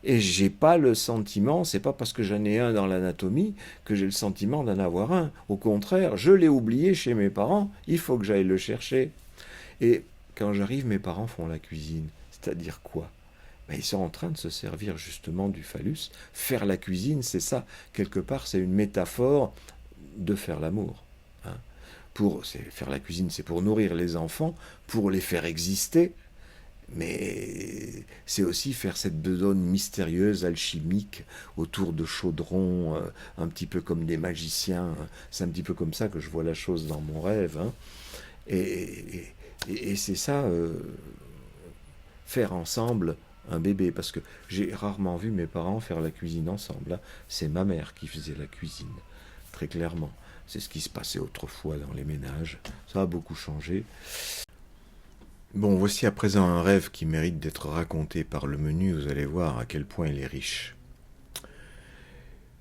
Et j'ai pas le sentiment, c'est pas parce que j'en ai un dans l'anatomie que j'ai le sentiment d'en avoir un. Au contraire, je l'ai oublié chez mes parents, il faut que j'aille le chercher. Et quand j'arrive, mes parents font la cuisine. C'est-à-dire quoi? Ils sont en train de se servir justement du phallus. Faire la cuisine, c'est ça. Quelque part, c'est une métaphore de faire l'amour. Faire la cuisine, c'est pour nourrir les enfants, pour les faire exister. Mais c'est aussi faire cette besogne mystérieuse, alchimique, autour de chaudrons, un petit peu comme des magiciens. C'est un petit peu comme ça que je vois la chose dans mon rêve. Et c'est ça, faire ensemble un bébé, parce que j'ai rarement vu mes parents faire la cuisine ensemble. C'est ma mère qui faisait la cuisine, très clairement. C'est ce qui se passait autrefois dans les ménages. Ça a beaucoup changé. Bon, voici à présent un rêve qui mérite d'être raconté par le menu. Vous allez voir à quel point il est riche.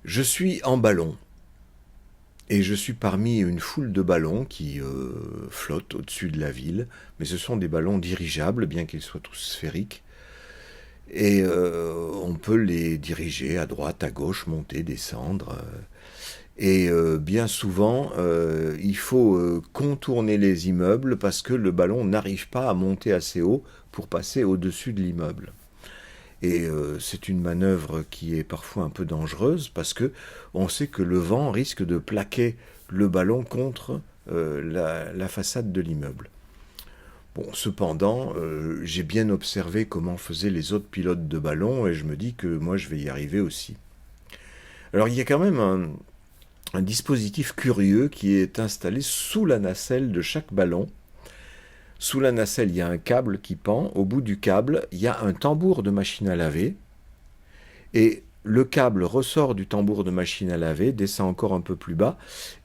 Je suis en ballon. Et je suis parmi une foule de ballons qui flottent au-dessus de la ville. Mais ce sont des ballons dirigeables, bien qu'ils soient tous sphériques. Et on peut les diriger à droite, à gauche, monter, descendre. Et bien souvent, il faut contourner les immeubles parce que le ballon n'arrive pas à monter assez haut pour passer au-dessus de l'immeuble. Et c'est une manœuvre qui est parfois un peu dangereuse parce que on sait que le vent risque de plaquer le ballon contre la façade de l'immeuble. Bon, cependant, j'ai bien observé comment faisaient les autres pilotes de ballon et je me dis que moi je vais y arriver aussi. Alors il y a quand même un dispositif curieux qui est installé sous la nacelle de chaque ballon. Sous la nacelle, il y a un câble qui pend. Au bout du câble, il y a un tambour de machine à laver. Et le câble ressort du tambour de machine à laver, descend encore un peu plus bas.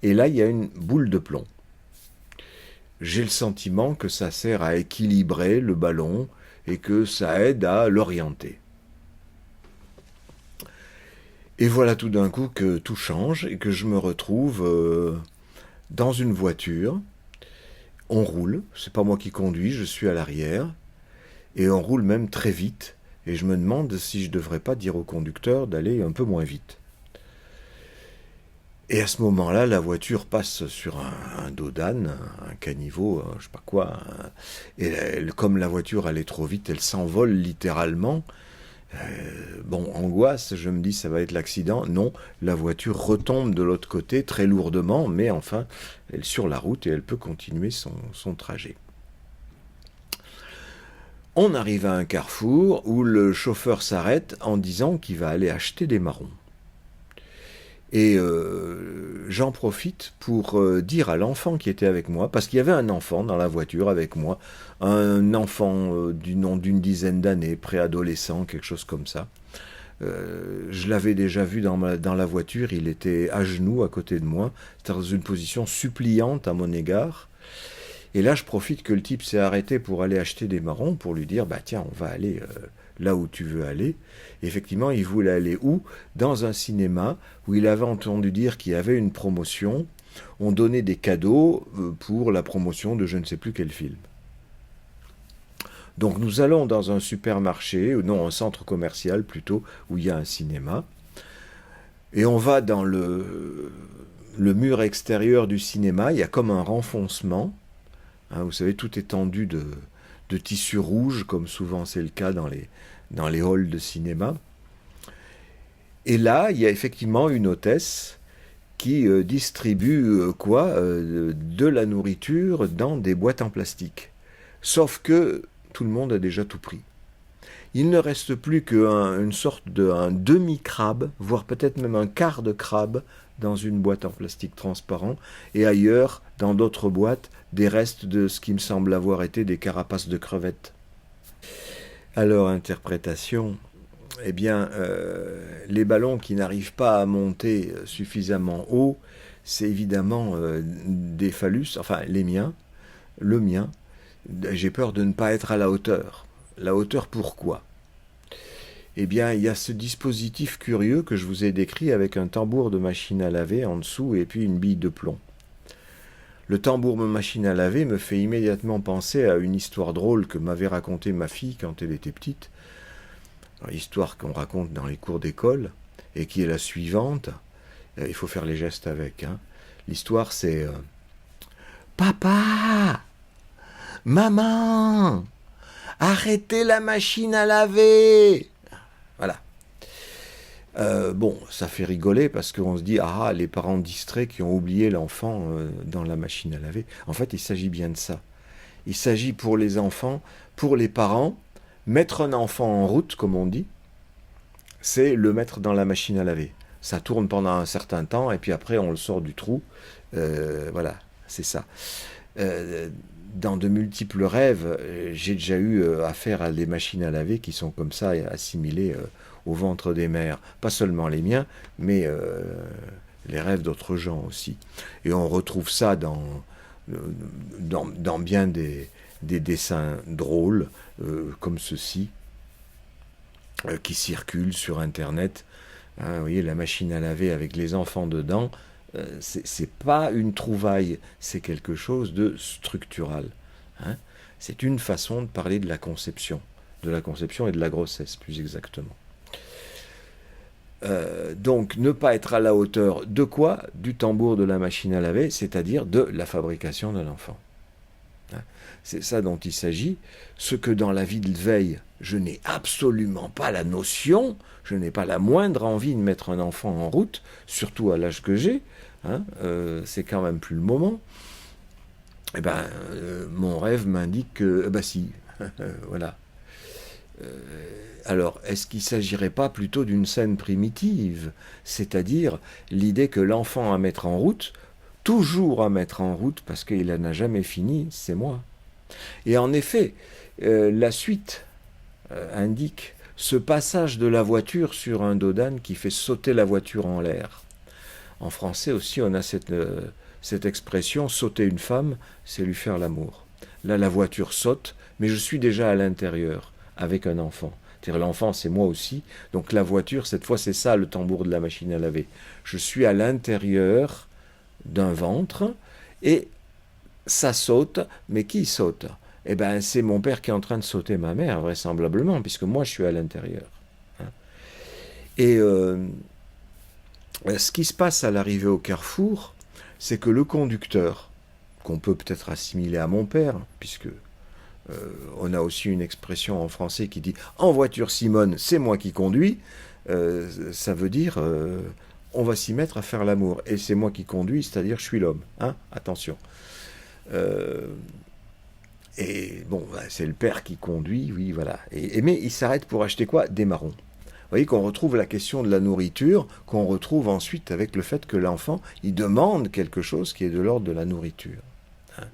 Et là, il y a une boule de plomb. J'ai le sentiment que ça sert à équilibrer le ballon et que ça aide à l'orienter. Et voilà tout d'un coup que tout change et que je me retrouve dans une voiture. On roule, c'est pas moi qui conduis, je suis à l'arrière. Et on roule même très vite. Et je me demande si je devrais pas dire au conducteur d'aller un peu moins vite. Et à ce moment-là, la voiture passe sur un dos d'âne, un caniveau, je sais pas quoi. Et comme la voiture allait trop vite, elle s'envole littéralement. Bon, angoisse, je me dis ça va être l'accident. Non, la voiture retombe de l'autre côté très lourdement, mais enfin, elle est sur la route et elle peut continuer son trajet. On arrive à un carrefour où le chauffeur s'arrête en disant qu'il va aller acheter des marrons. Et j'en profite pour dire à l'enfant qui était avec moi, parce qu'il y avait un enfant dans la voiture avec moi, un enfant d'une dizaine d'années, préadolescent, quelque chose comme ça. Je l'avais déjà vu dans la voiture, il était à genoux à côté de moi, c'était dans une position suppliante à mon égard. Et là, je profite que le type s'est arrêté pour aller acheter des marrons, pour lui dire, bah tiens, on va aller là où tu veux aller. Et effectivement, il voulait aller où? Dans un cinéma où il avait entendu dire qu'il y avait une promotion. On donnait des cadeaux pour la promotion de je ne sais plus quel film. Donc nous allons dans un supermarché, ou non, un centre commercial plutôt, où il y a un cinéma. Et on va dans le mur extérieur du cinéma, il y a comme un renfoncement. Hein, vous savez, tout est tendu de tissu rouge, comme souvent c'est le cas dans les halls de cinéma. Et là, il y a effectivement une hôtesse qui distribue de la nourriture dans des boîtes en plastique. Sauf que tout le monde a déjà tout pris. Il ne reste plus qu'une sorte d'un demi-crabe, voire peut-être même un quart de crabe dans une boîte en plastique transparent, et ailleurs, dans d'autres boîtes, des restes de ce qui me semble avoir été des carapaces de crevettes. Alors, interprétation, eh bien, les ballons qui n'arrivent pas à monter suffisamment haut, c'est évidemment des phallus, enfin les miens, le mien. J'ai peur de ne pas être à la hauteur. La hauteur pourquoi? Eh bien, il y a ce dispositif curieux que je vous ai décrit avec un tambour de machine à laver en dessous et puis une bille de plomb. Le tambour de machine à laver me fait immédiatement penser à une histoire drôle que m'avait racontée ma fille quand elle était petite. Histoire qu'on raconte dans les cours d'école et qui est la suivante. Il faut faire les gestes avec. Hein. L'histoire c'est Papa, maman, arrêtez la machine à laver. Voilà. Bon, ça fait rigoler parce qu'on se dit ah les parents distraits qui ont oublié l'enfant dans la machine à laver. En fait, il s'agit bien de ça. Il s'agit pour les enfants, pour les parents, mettre un enfant en route, comme on dit, c'est le mettre dans la machine à laver. Ça tourne pendant un certain temps et puis après on le sort du trou. Voilà, c'est ça. Dans de multiples rêves, j'ai déjà eu affaire à des machines à laver qui sont comme ça assimilées au ventre des mères. Pas seulement les miens, mais les rêves d'autres gens aussi. Et on retrouve ça dans bien des dessins drôles, comme ceci, qui circulent sur Internet. Hein, vous voyez, la machine à laver avec les enfants dedans, c'est pas une trouvaille, c'est quelque chose de structural. Hein. C'est une façon de parler de la conception et de la grossesse, plus exactement. Donc, ne pas être à la hauteur de quoi? Du tambour de la machine à laver, c'est-à-dire de la fabrication d'un enfant. Hein. C'est ça dont il s'agit. Ce que dans la vie de veille, je n'ai absolument pas la notion, je n'ai pas la moindre envie de mettre un enfant en route, surtout à l'âge que j'ai, hein, c'est quand même plus le moment. Eh ben, mon rêve m'indique que, bah si, voilà. Alors, est-ce qu'il ne s'agirait pas plutôt d'une scène primitive, c'est-à-dire l'idée que l'enfant à mettre en route, toujours à mettre en route, parce qu'il n'en a jamais fini, c'est moi. Et en effet, la suite indique ce passage de la voiture sur un dos d'âne qui fait sauter la voiture en l'air. En français aussi, on a cette expression, sauter une femme, c'est lui faire l'amour. Là, la voiture saute, mais je suis déjà à l'intérieur, avec un enfant. C'est-à-dire l'enfant, c'est moi aussi. Donc la voiture, cette fois, c'est ça le tambour de la machine à laver. Je suis à l'intérieur d'un ventre, et ça saute, mais qui saute? Eh bien, c'est mon père qui est en train de sauter ma mère, vraisemblablement, puisque moi, je suis à l'intérieur. Hein. Et ce qui se passe à l'arrivée au carrefour, c'est que le conducteur, qu'on peut peut-être assimiler à mon père, puisque on a aussi une expression en français qui dit « En voiture, Simone, c'est moi qui conduis », ça veut dire on va s'y mettre à faire l'amour. Et c'est moi qui conduis, c'est-à-dire je suis l'homme. Hein, attention. Et bon, c'est le père qui conduit, oui, voilà. Mais il s'arrête pour acheter quoi? Des marrons. Vous voyez qu'on retrouve la question de la nourriture, qu'on retrouve ensuite avec le fait que l'enfant, il demande quelque chose qui est de l'ordre de la nourriture. Hein.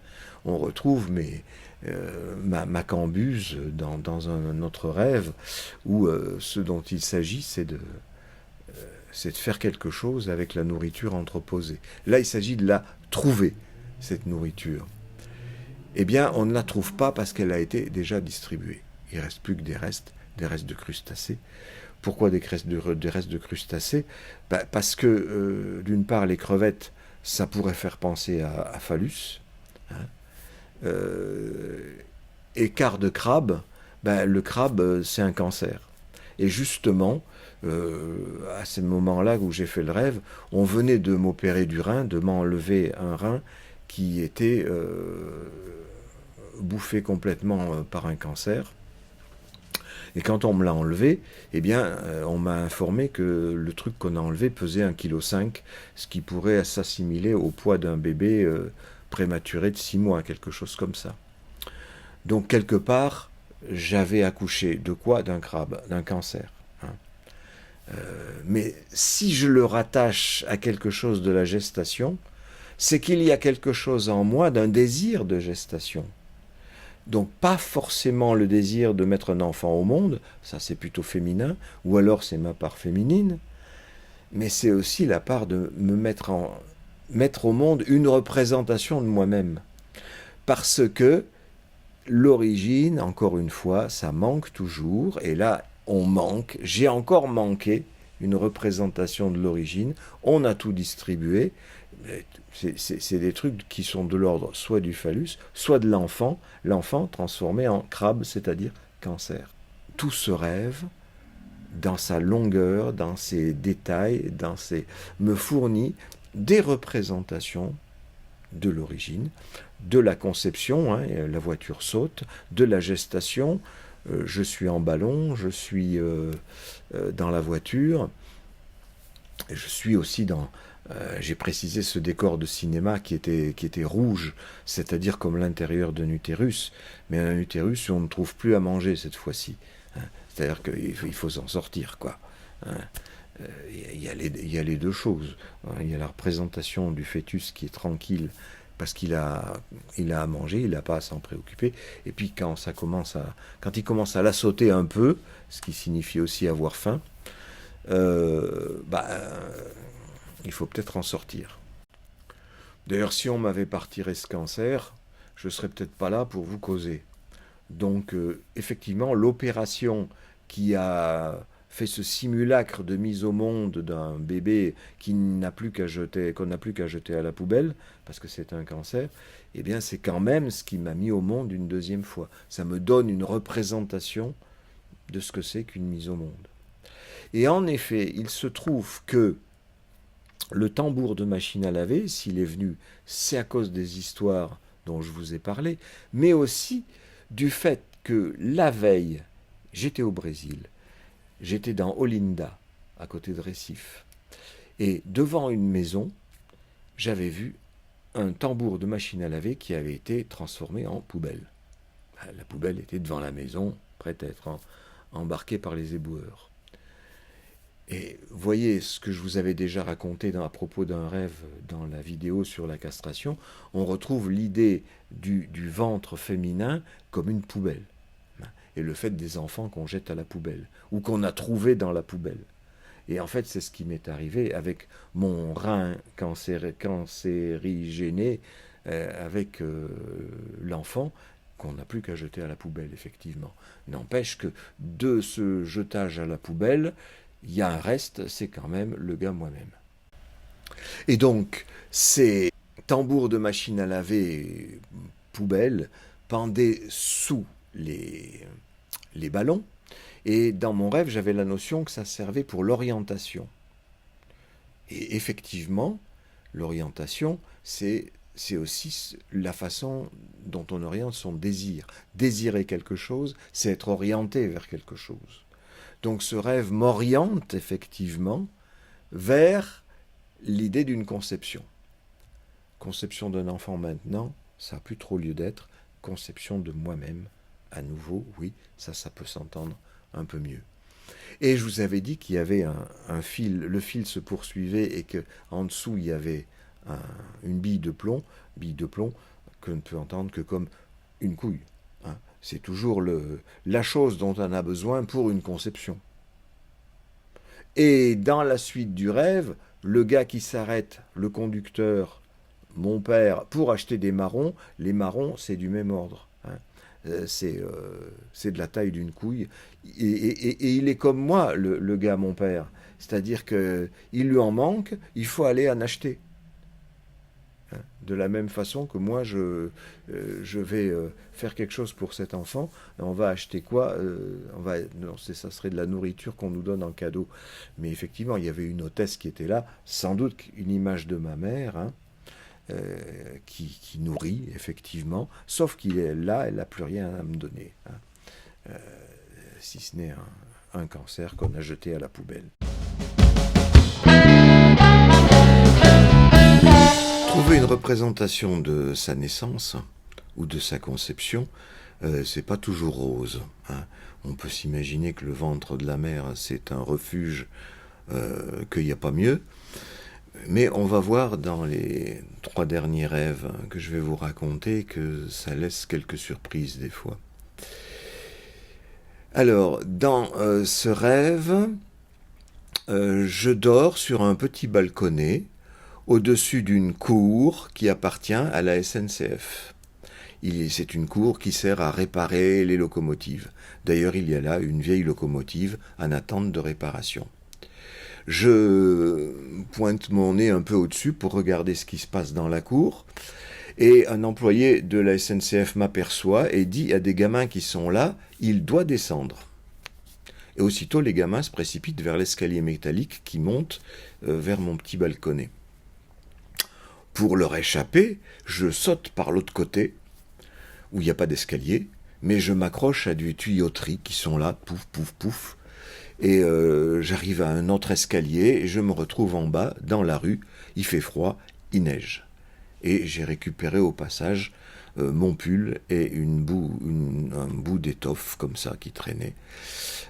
On retrouve ma cambuse dans un autre rêve, où ce dont il s'agit, c'est de faire quelque chose avec la nourriture entreposée. Là, il s'agit de la trouver, cette nourriture. Eh bien, on ne la trouve pas parce qu'elle a été déjà distribuée. Il ne reste plus que des restes de crustacés. Pourquoi des restes de crustacés? Parce que, d'une part, les crevettes, ça pourrait faire penser à phallus. Hein. Et quart de crabe, le crabe, c'est un cancer. Et justement, à ce moment-là où j'ai fait le rêve, on venait de m'opérer du rein, de m'enlever un rein qui était bouffé complètement par un cancer. Et quand on me l'a enlevé, eh bien, on m'a informé que le truc qu'on a enlevé pesait 1,5 kg, ce qui pourrait s'assimiler au poids d'un bébé prématuré de 6 mois, quelque chose comme ça. Donc, quelque part, j'avais accouché de quoi? D'un crabe, d'un cancer. Hein. Mais si je le rattache à quelque chose de la gestation, c'est qu'il y a quelque chose en moi d'un désir de gestation. Donc pas forcément le désir de mettre un enfant au monde, ça c'est plutôt féminin, ou alors c'est ma part féminine, mais c'est aussi la part de me mettre au monde une représentation de moi-même. Parce que l'origine, encore une fois, ça manque toujours, et là on manque, j'ai encore manqué une représentation de l'origine, on a tout distribué, c'est des trucs qui sont de l'ordre soit du phallus, soit de l'enfant transformé en crabe, c'est-à-dire cancer. Tout ce rêve, dans sa longueur, dans ses détails, me fournit des représentations de l'origine, de la conception, hein, la voiture saute, de la gestation, je suis en ballon, je suis dans la voiture, je suis aussi dans... j'ai précisé ce décor de cinéma qui était rouge, c'est-à-dire comme l'intérieur d'un utérus, mais un utérus où on ne trouve plus à manger cette fois-ci. Hein. C'est-à-dire qu'il faut s'en sortir, quoi. Hein. Il y a les deux choses. Hein. Il y a la représentation du fœtus qui est tranquille parce qu'il a à manger, il n'a pas à s'en préoccuper. Et puis quand il commence à la sauter un peu, ce qui signifie aussi avoir faim, il faut peut-être en sortir. D'ailleurs, si on m'avait pas retiré ce cancer, je serais peut-être pas là pour vous causer. Donc, effectivement, l'opération qui a fait ce simulacre de mise au monde d'un bébé qu'on n'a plus qu'à jeter à la poubelle, parce que c'est un cancer, eh bien, c'est quand même ce qui m'a mis au monde une deuxième fois. Ça me donne une représentation de ce que c'est qu'une mise au monde. Et en effet, il se trouve que le tambour de machine à laver, s'il est venu, c'est à cause des histoires dont je vous ai parlé, mais aussi du fait que la veille, j'étais au Brésil, j'étais dans Olinda, à côté de Recife, et devant une maison, j'avais vu un tambour de machine à laver qui avait été transformé en poubelle. La poubelle était devant la maison, prête à être embarquée par les éboueurs. Et voyez ce que je vous avais déjà raconté à propos d'un rêve dans la vidéo sur la castration, on retrouve l'idée du ventre féminin comme une poubelle. Et le fait des enfants qu'on jette à la poubelle, ou qu'on a trouvé dans la poubelle. Et en fait, c'est ce qui m'est arrivé avec mon rein cancérigéné, avec l'enfant, qu'on n'a plus qu'à jeter à la poubelle, effectivement. N'empêche que de ce jetage à la poubelle, il y a un reste, c'est quand même le gars moi-même. Et donc, ces tambours de machine à laver, poubelle, pendaient sous les ballons, et dans mon rêve, j'avais la notion que ça servait pour l'orientation. Et effectivement, l'orientation, c'est aussi la façon dont on oriente son désir. Désirer quelque chose, c'est être orienté vers quelque chose. Donc ce rêve m'oriente effectivement vers l'idée d'une conception. Conception d'un enfant maintenant, ça n'a plus trop lieu d'être. Conception de moi-même, à nouveau, oui, ça peut s'entendre un peu mieux. Et je vous avais dit qu'il y avait un fil, le fil se poursuivait et qu'en dessous il y avait une bille de plomb que ne peut entendre que comme une couille. Hein. C'est toujours la chose dont on a besoin pour une conception. Et dans la suite du rêve, le gars qui s'arrête, le conducteur, mon père, pour acheter des marrons, les marrons, c'est du même ordre. Hein. C'est de la taille d'une couille. Et il est comme moi, le gars, mon père. C'est-à-dire qu'il lui en manque, il faut aller en acheter. De la même façon que moi, je vais faire quelque chose pour cet enfant, on va acheter quoi non, ça serait de la nourriture qu'on nous donne en cadeau. Mais effectivement, il y avait une hôtesse qui était là, sans doute une image de ma mère, qui nourrit, effectivement, sauf qu'il est là, elle n'a plus rien à me donner, si ce n'est un cancer qu'on a jeté à la poubelle. Trouver une représentation de sa naissance ou de sa conception, c'est pas toujours rose. On peut s'imaginer que le ventre de la mère, c'est un refuge, qu'il n'y a pas mieux. Mais on va voir dans les 3 derniers rêves que je vais vous raconter que ça laisse quelques surprises des fois. Alors, dans ce rêve, je dors sur un petit balconnet au-dessus d'une cour qui appartient à la SNCF. C'est une cour qui sert à réparer les locomotives. D'ailleurs, il y a là une vieille locomotive en attente de réparation. Je pointe mon nez un peu au-dessus pour regarder ce qui se passe dans la cour, et un employé de la SNCF m'aperçoit et dit à des gamins qui sont là, il doit descendre. Et aussitôt, les gamins se précipitent vers l'escalier métallique qui monte vers mon petit balconnet. Pour leur échapper, je saute par l'autre côté, où il n'y a pas d'escalier, mais je m'accroche à des tuyauteries qui sont là, pouf, pouf, pouf, et j'arrive à un autre escalier, et je me retrouve en bas, dans la rue, il fait froid, il neige. Et j'ai récupéré au passage mon pull et un bout d'étoffe comme ça qui traînait.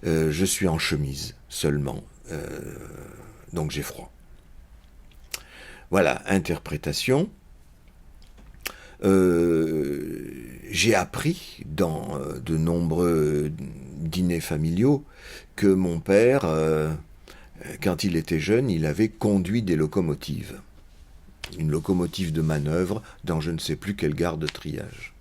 Je suis en chemise seulement, donc j'ai froid. Voilà, interprétation. J'ai appris dans de nombreux dîners familiaux que mon père, quand il était jeune, il avait conduit des locomotives. Une locomotive de manœuvre dans je ne sais plus quelle gare de triage.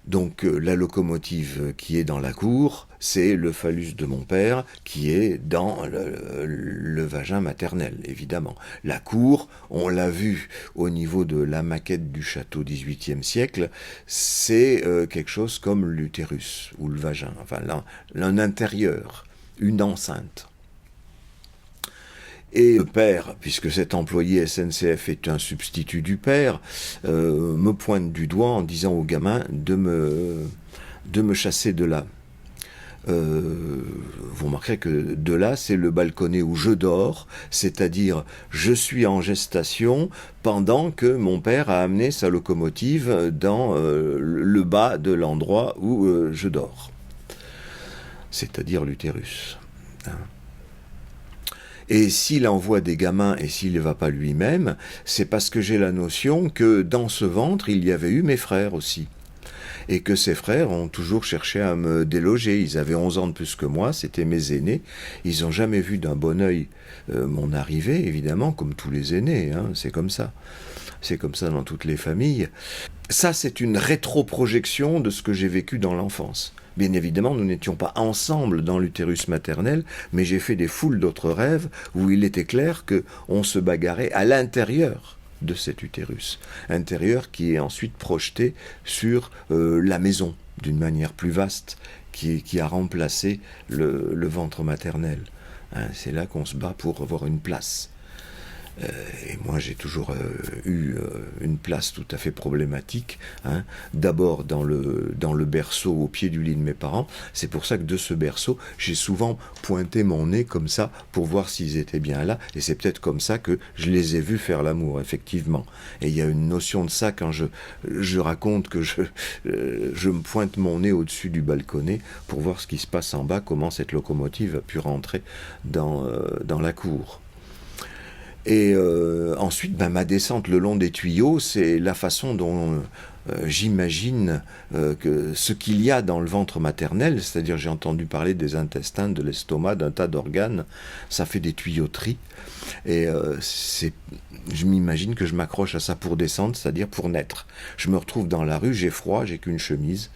Donc la locomotive qui est dans la cour, c'est le phallus de mon père qui est dans le vagin maternel, évidemment. La cour, on l'a vu au niveau de la maquette du château XVIIIe siècle, c'est quelque chose comme l'utérus ou le vagin, enfin un intérieur, une enceinte. Et le père, puisque cet employé SNCF est un substitut du père, me pointe du doigt en disant aux gamins de me chasser de là. Vous remarquerez que de là, c'est le balconnet où je dors, c'est-à-dire je suis en gestation pendant que mon père a amené sa locomotive dans le bas de l'endroit où je dors, c'est-à-dire l'utérus. Et s'il envoie des gamins et s'il ne va pas lui-même, c'est parce que j'ai la notion que dans ce ventre, il y avait eu mes frères aussi. Et que ces frères ont toujours cherché à me déloger. Ils avaient 11 ans de plus que moi, c'était mes aînés. Ils n'ont jamais vu d'un bon œil mon arrivée, évidemment, comme tous les aînés, c'est comme ça. C'est comme ça dans toutes les familles. Ça, c'est une rétroprojection de ce que j'ai vécu dans l'enfance. Bien évidemment, nous n'étions pas ensemble dans l'utérus maternel, mais j'ai fait des foules d'autres rêves où il était clair qu'on se bagarrait à l'intérieur de cet utérus. Intérieur qui est ensuite projeté sur la maison, d'une manière plus vaste, qui a remplacé le ventre maternel. C'est là qu'on se bat pour avoir une place. Et moi j'ai toujours eu une place tout à fait problématique, d'abord dans le berceau au pied du lit de mes parents. C'est pour ça que de ce berceau j'ai souvent pointé mon nez comme ça pour voir s'ils étaient bien là, et c'est peut-être comme ça que je les ai vus faire l'amour, effectivement. Et il y a une notion de ça quand je raconte que je me pointe mon nez au-dessus du balconnet pour voir ce qui se passe en bas, comment cette locomotive a pu rentrer dans la cour. Et ensuite, ma descente le long des tuyaux, c'est la façon dont j'imagine que ce qu'il y a dans le ventre maternel, c'est-à-dire j'ai entendu parler des intestins, de l'estomac, d'un tas d'organes, ça fait des tuyauteries. Et je m'imagine que je m'accroche à ça pour descendre, c'est-à-dire pour naître. Je me retrouve dans la rue, j'ai froid, j'ai qu'une chemise,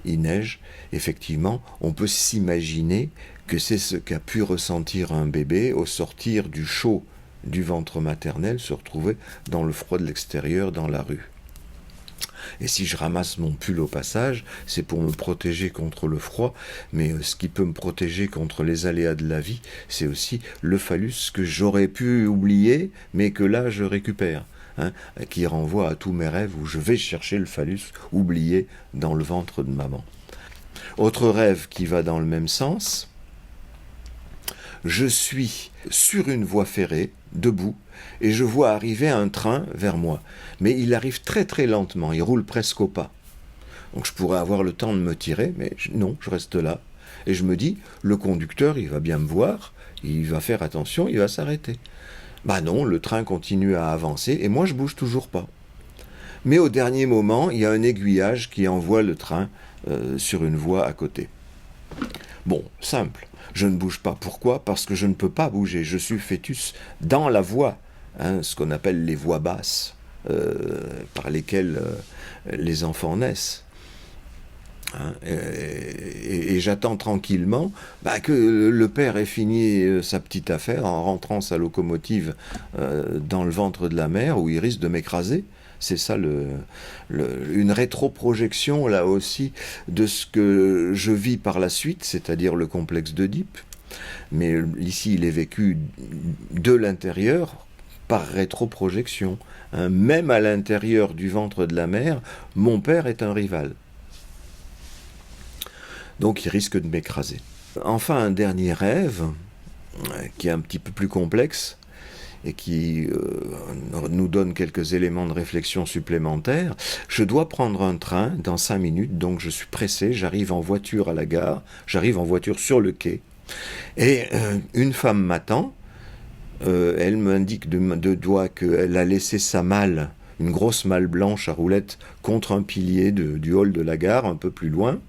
il neige. Effectivement, on peut s'imaginer que c'est ce qu'a pu ressentir un bébé au sortir du chaud du ventre maternel se retrouvait dans le froid de l'extérieur, dans la rue. Et si je ramasse mon pull au passage, c'est pour me protéger contre le froid, mais ce qui peut me protéger contre les aléas de la vie, c'est aussi le phallus que j'aurais pu oublier, mais que là je récupère, qui renvoie à tous mes rêves où je vais chercher le phallus oublié dans le ventre de maman. Autre rêve qui va dans le même sens, je suis sur une voie ferrée, debout, et je vois arriver un train vers moi. Mais il arrive très très lentement, il roule presque au pas. Donc je pourrais avoir le temps de me tirer, mais non, je reste là. Et je me dis, le conducteur, il va bien me voir, il va faire attention, il va s'arrêter. Bah non, le train continue à avancer, et moi je bouge toujours pas. Mais au dernier moment, il y a un aiguillage qui envoie le train sur une voie à côté. Bon, simple. Je ne bouge pas. Pourquoi ? Parce que je ne peux pas bouger. Je suis fœtus dans la voie, ce qu'on appelle les voies basses, par lesquelles les enfants naissent. Et j'attends tranquillement que le père ait fini sa petite affaire en rentrant sa locomotive dans le ventre de la mère, où il risque de m'écraser. C'est ça une rétroprojection là aussi de ce que je vis par la suite, c'est-à-dire le complexe d'Oedipe. Mais ici, il est vécu de l'intérieur par rétroprojection. Même à l'intérieur du ventre de la mère, mon père est un rival. Donc il risque de m'écraser. Enfin, un dernier rêve, qui est un petit peu plus complexe, et qui nous donne quelques éléments de réflexion supplémentaires. Je dois prendre un train dans 5 minutes, donc je suis pressé, j'arrive en voiture à la gare, j'arrive en voiture sur le quai, et une femme m'attend, elle m'indique de doigt qu'elle a laissé sa malle, une grosse malle blanche à roulettes, contre un pilier du hall de la gare, un peu plus loin.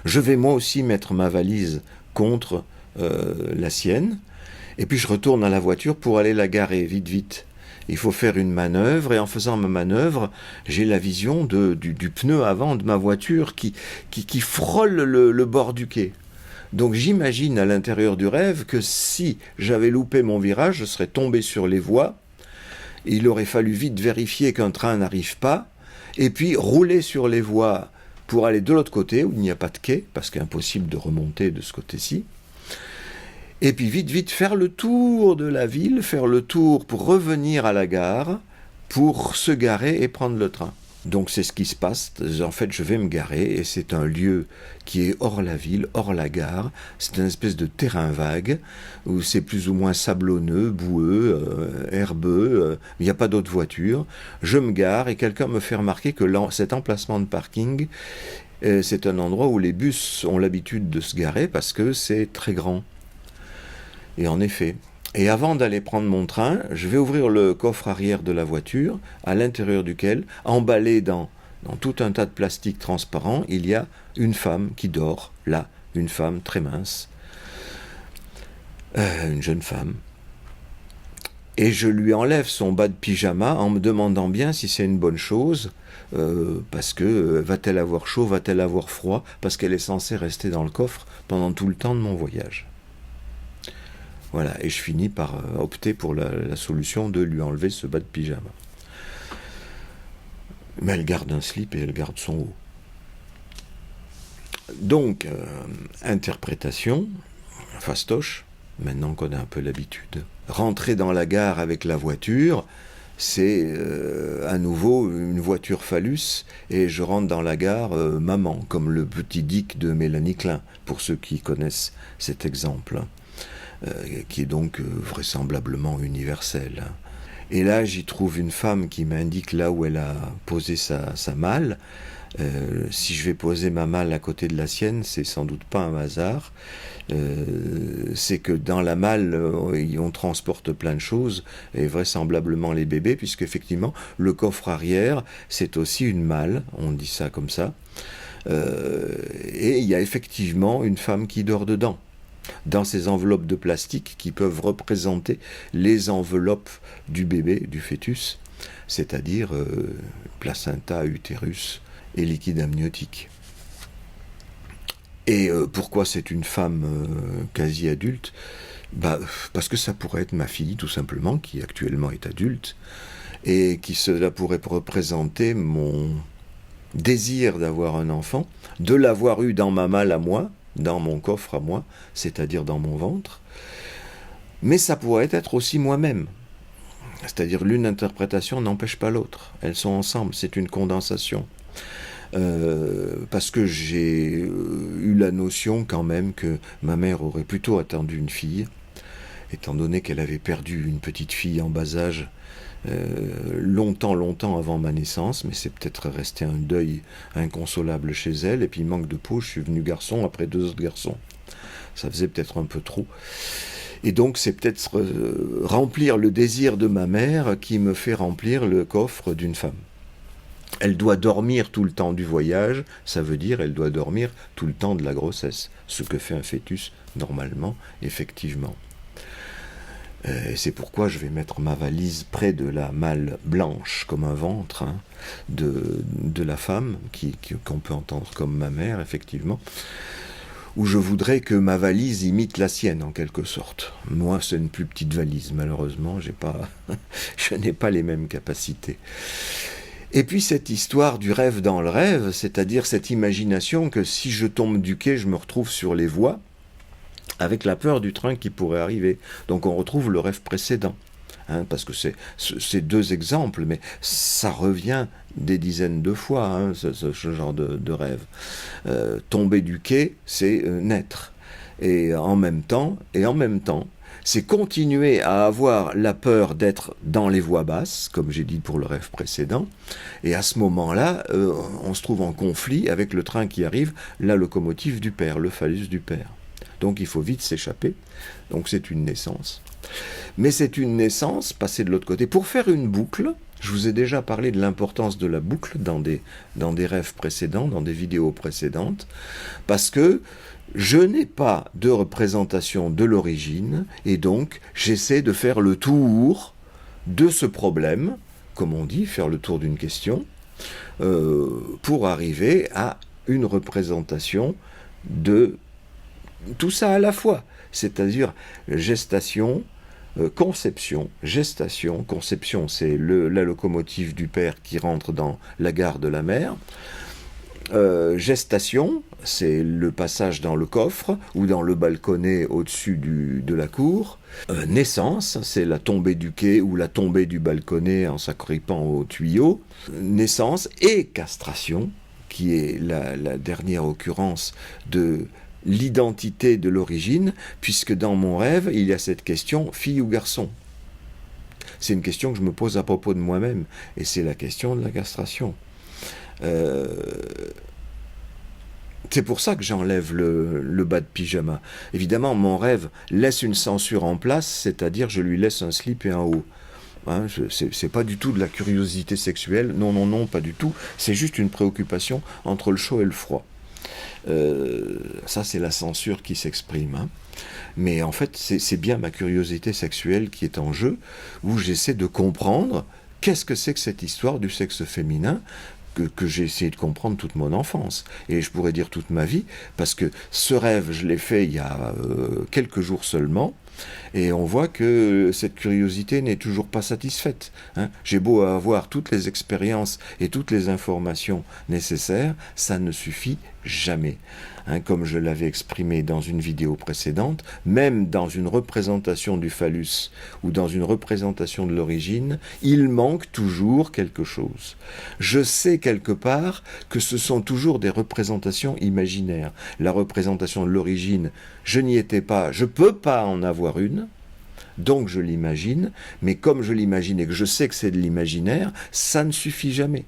Je vais moi aussi mettre ma valise contre la sienne, et puis je retourne à la voiture pour aller la garer, vite. Il faut faire une manœuvre, et en faisant ma manœuvre, j'ai la vision du pneu avant de ma voiture qui frôle le bord du quai. Donc j'imagine à l'intérieur du rêve que si j'avais loupé mon virage, je serais tombé sur les voies, il aurait fallu vite vérifier qu'un train n'arrive pas, et puis rouler sur les voies pour aller de l'autre côté, où il n'y a pas de quai, parce qu'il est impossible de remonter de ce côté-ci. Et puis vite faire le tour de la ville, faire le tour pour revenir à la gare, pour se garer et prendre le train. Donc c'est ce qui se passe. En fait, je vais me garer, et c'est un lieu qui est hors la ville, hors la gare. C'est une espèce de terrain vague, où c'est plus ou moins sablonneux, boueux, herbeux, il n'y a pas d'autres voitures. Je me gare, et quelqu'un me fait remarquer que cet emplacement de parking, c'est un endroit où les bus ont l'habitude de se garer, parce que c'est très grand. Et en effet, et avant d'aller prendre mon train, je vais ouvrir le coffre arrière de la voiture, à l'intérieur duquel, emballé dans tout un tas de plastique transparent, il y a une femme qui dort, là, une femme très mince, une jeune femme. Et je lui enlève son bas de pyjama en me demandant bien si c'est une bonne chose, parce que va-t-elle avoir chaud, va-t-elle avoir froid, parce qu'elle est censée rester dans le coffre pendant tout le temps de mon voyage. Voilà, et je finis par opter pour la solution de lui enlever ce bas de pyjama. Mais elle garde un slip et elle garde son haut. Donc, interprétation, fastoche, maintenant qu'on a un peu l'habitude. Rentrer dans la gare avec la voiture, c'est à nouveau une voiture phallus, et je rentre dans la gare maman, comme le petit Dick de Mélanie Klein, pour ceux qui connaissent cet exemple. Qui est donc vraisemblablement universel. Et là, j'y trouve une femme qui m'indique là où elle a posé sa malle. Si je vais poser ma malle à côté de la sienne, c'est sans doute pas un hasard. C'est que dans la malle, on transporte plein de choses, et vraisemblablement les bébés, puisque effectivement, le coffre arrière, c'est aussi une malle, on dit ça comme ça. Et il y a effectivement une femme qui dort dedans, dans ces enveloppes de plastique qui peuvent représenter les enveloppes du bébé, du fœtus, c'est-à-dire placenta, utérus et liquide amniotique. Et pourquoi c'est une femme quasi adulte ? Parce que ça pourrait être ma fille, tout simplement, qui actuellement est adulte, et qui cela pourrait représenter mon désir d'avoir un enfant, de l'avoir eu dans ma malle à moi, dans mon coffre à moi, c'est-à-dire dans mon ventre, mais ça pourrait être aussi moi-même. C'est-à-dire l'une interprétation n'empêche pas l'autre. Elles sont ensemble, c'est une condensation. Parce que j'ai eu la notion quand même que ma mère aurait plutôt attendu une fille, étant donné qu'elle avait perdu une petite fille en bas âge longtemps avant ma naissance, mais c'est peut-être resté un deuil inconsolable chez elle, et puis manque de peau, je suis venu garçon après 2 autres garçons. Ça faisait peut-être un peu trop. Et donc c'est peut-être remplir le désir de ma mère qui me fait remplir le coffre d'une femme. Elle doit dormir tout le temps du voyage, ça veut dire elle doit dormir tout le temps de la grossesse, ce que fait un fœtus normalement, effectivement. Et c'est pourquoi je vais mettre ma valise près de la malle blanche, comme un ventre, de la femme, qu'on peut entendre comme ma mère, effectivement, où je voudrais que ma valise imite la sienne, en quelque sorte. Moi, c'est une plus petite valise, malheureusement, je n'ai pas les mêmes capacités. Et puis cette histoire du rêve dans le rêve, c'est-à-dire cette imagination que si je tombe du quai, je me retrouve sur les voies, avec la peur du train qui pourrait arriver. Donc on retrouve le rêve précédent. Parce que c'est 2 exemples, mais ça revient des dizaines de fois, ce genre de rêve. Tomber du quai, c'est naître. Et en même temps, c'est continuer à avoir la peur d'être dans les voies basses, comme j'ai dit pour le rêve précédent, et à ce moment-là, on se trouve en conflit avec le train qui arrive, la locomotive du père, le phallus du père. Donc il faut vite s'échapper, donc c'est une naissance. Mais c'est une naissance passée de l'autre côté. Pour faire une boucle, je vous ai déjà parlé de l'importance de la boucle dans des rêves précédents, dans des vidéos précédentes, parce que je n'ai pas de représentation de l'origine, et donc j'essaie de faire le tour de ce problème, comme on dit, faire le tour d'une question, pour arriver à une représentation de tout ça à la fois, c'est-à-dire gestation, conception, gestation, conception, c'est la locomotive du père qui rentre dans la gare de la mère, gestation, c'est le passage dans le coffre ou dans le balconnet au-dessus de la cour. Naissance, c'est la tombée du quai ou la tombée du balconnet en s'agrippant au tuyau. Naissance et castration, qui est la dernière occurrence de l'identité de l'origine, puisque dans mon rêve, il y a cette question, fille ou garçon. C'est une question que je me pose à propos de moi-même, et c'est la question de la castration. C'est pour ça que j'enlève le bas de pyjama. Évidemment, mon rêve laisse une censure en place, c'est-à-dire je lui laisse un slip et un haut. C'est pas du tout de la curiosité sexuelle, non, pas du tout. C'est juste une préoccupation entre le chaud et le froid. Ça, c'est la censure qui s'exprime. Mais en fait, c'est bien ma curiosité sexuelle qui est en jeu, où j'essaie de comprendre qu'est-ce que c'est que cette histoire du sexe féminin que j'ai essayé de comprendre toute mon enfance, et je pourrais dire toute ma vie, parce que ce rêve, je l'ai fait il y a quelques jours seulement, et on voit que cette curiosité n'est toujours pas satisfaite. J'ai beau avoir toutes les expériences et toutes les informations nécessaires, ça ne suffit jamais. Comme je l'avais exprimé dans une vidéo précédente, même dans une représentation du phallus ou dans une représentation de l'origine, il manque toujours quelque chose. Je sais quelque part que ce sont toujours des représentations imaginaires. La représentation de l'origine, je n'y étais pas, je ne peux pas en avoir une, donc je l'imagine, mais comme je l'imagine et que je sais que c'est de l'imaginaire, ça ne suffit jamais.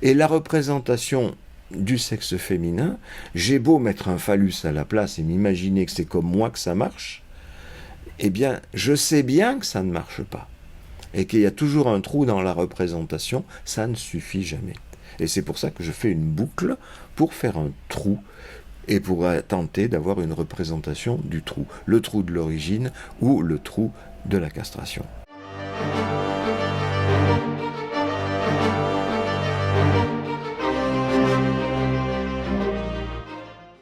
Et la représentation du sexe féminin, j'ai beau mettre un phallus à la place et m'imaginer que c'est comme moi que ça marche, eh bien, je sais bien que ça ne marche pas. Et qu'il y a toujours un trou dans la représentation, ça ne suffit jamais. Et c'est pour ça que je fais une boucle pour faire un trou et pour tenter d'avoir une représentation du trou. Le trou de l'origine ou le trou de la castration.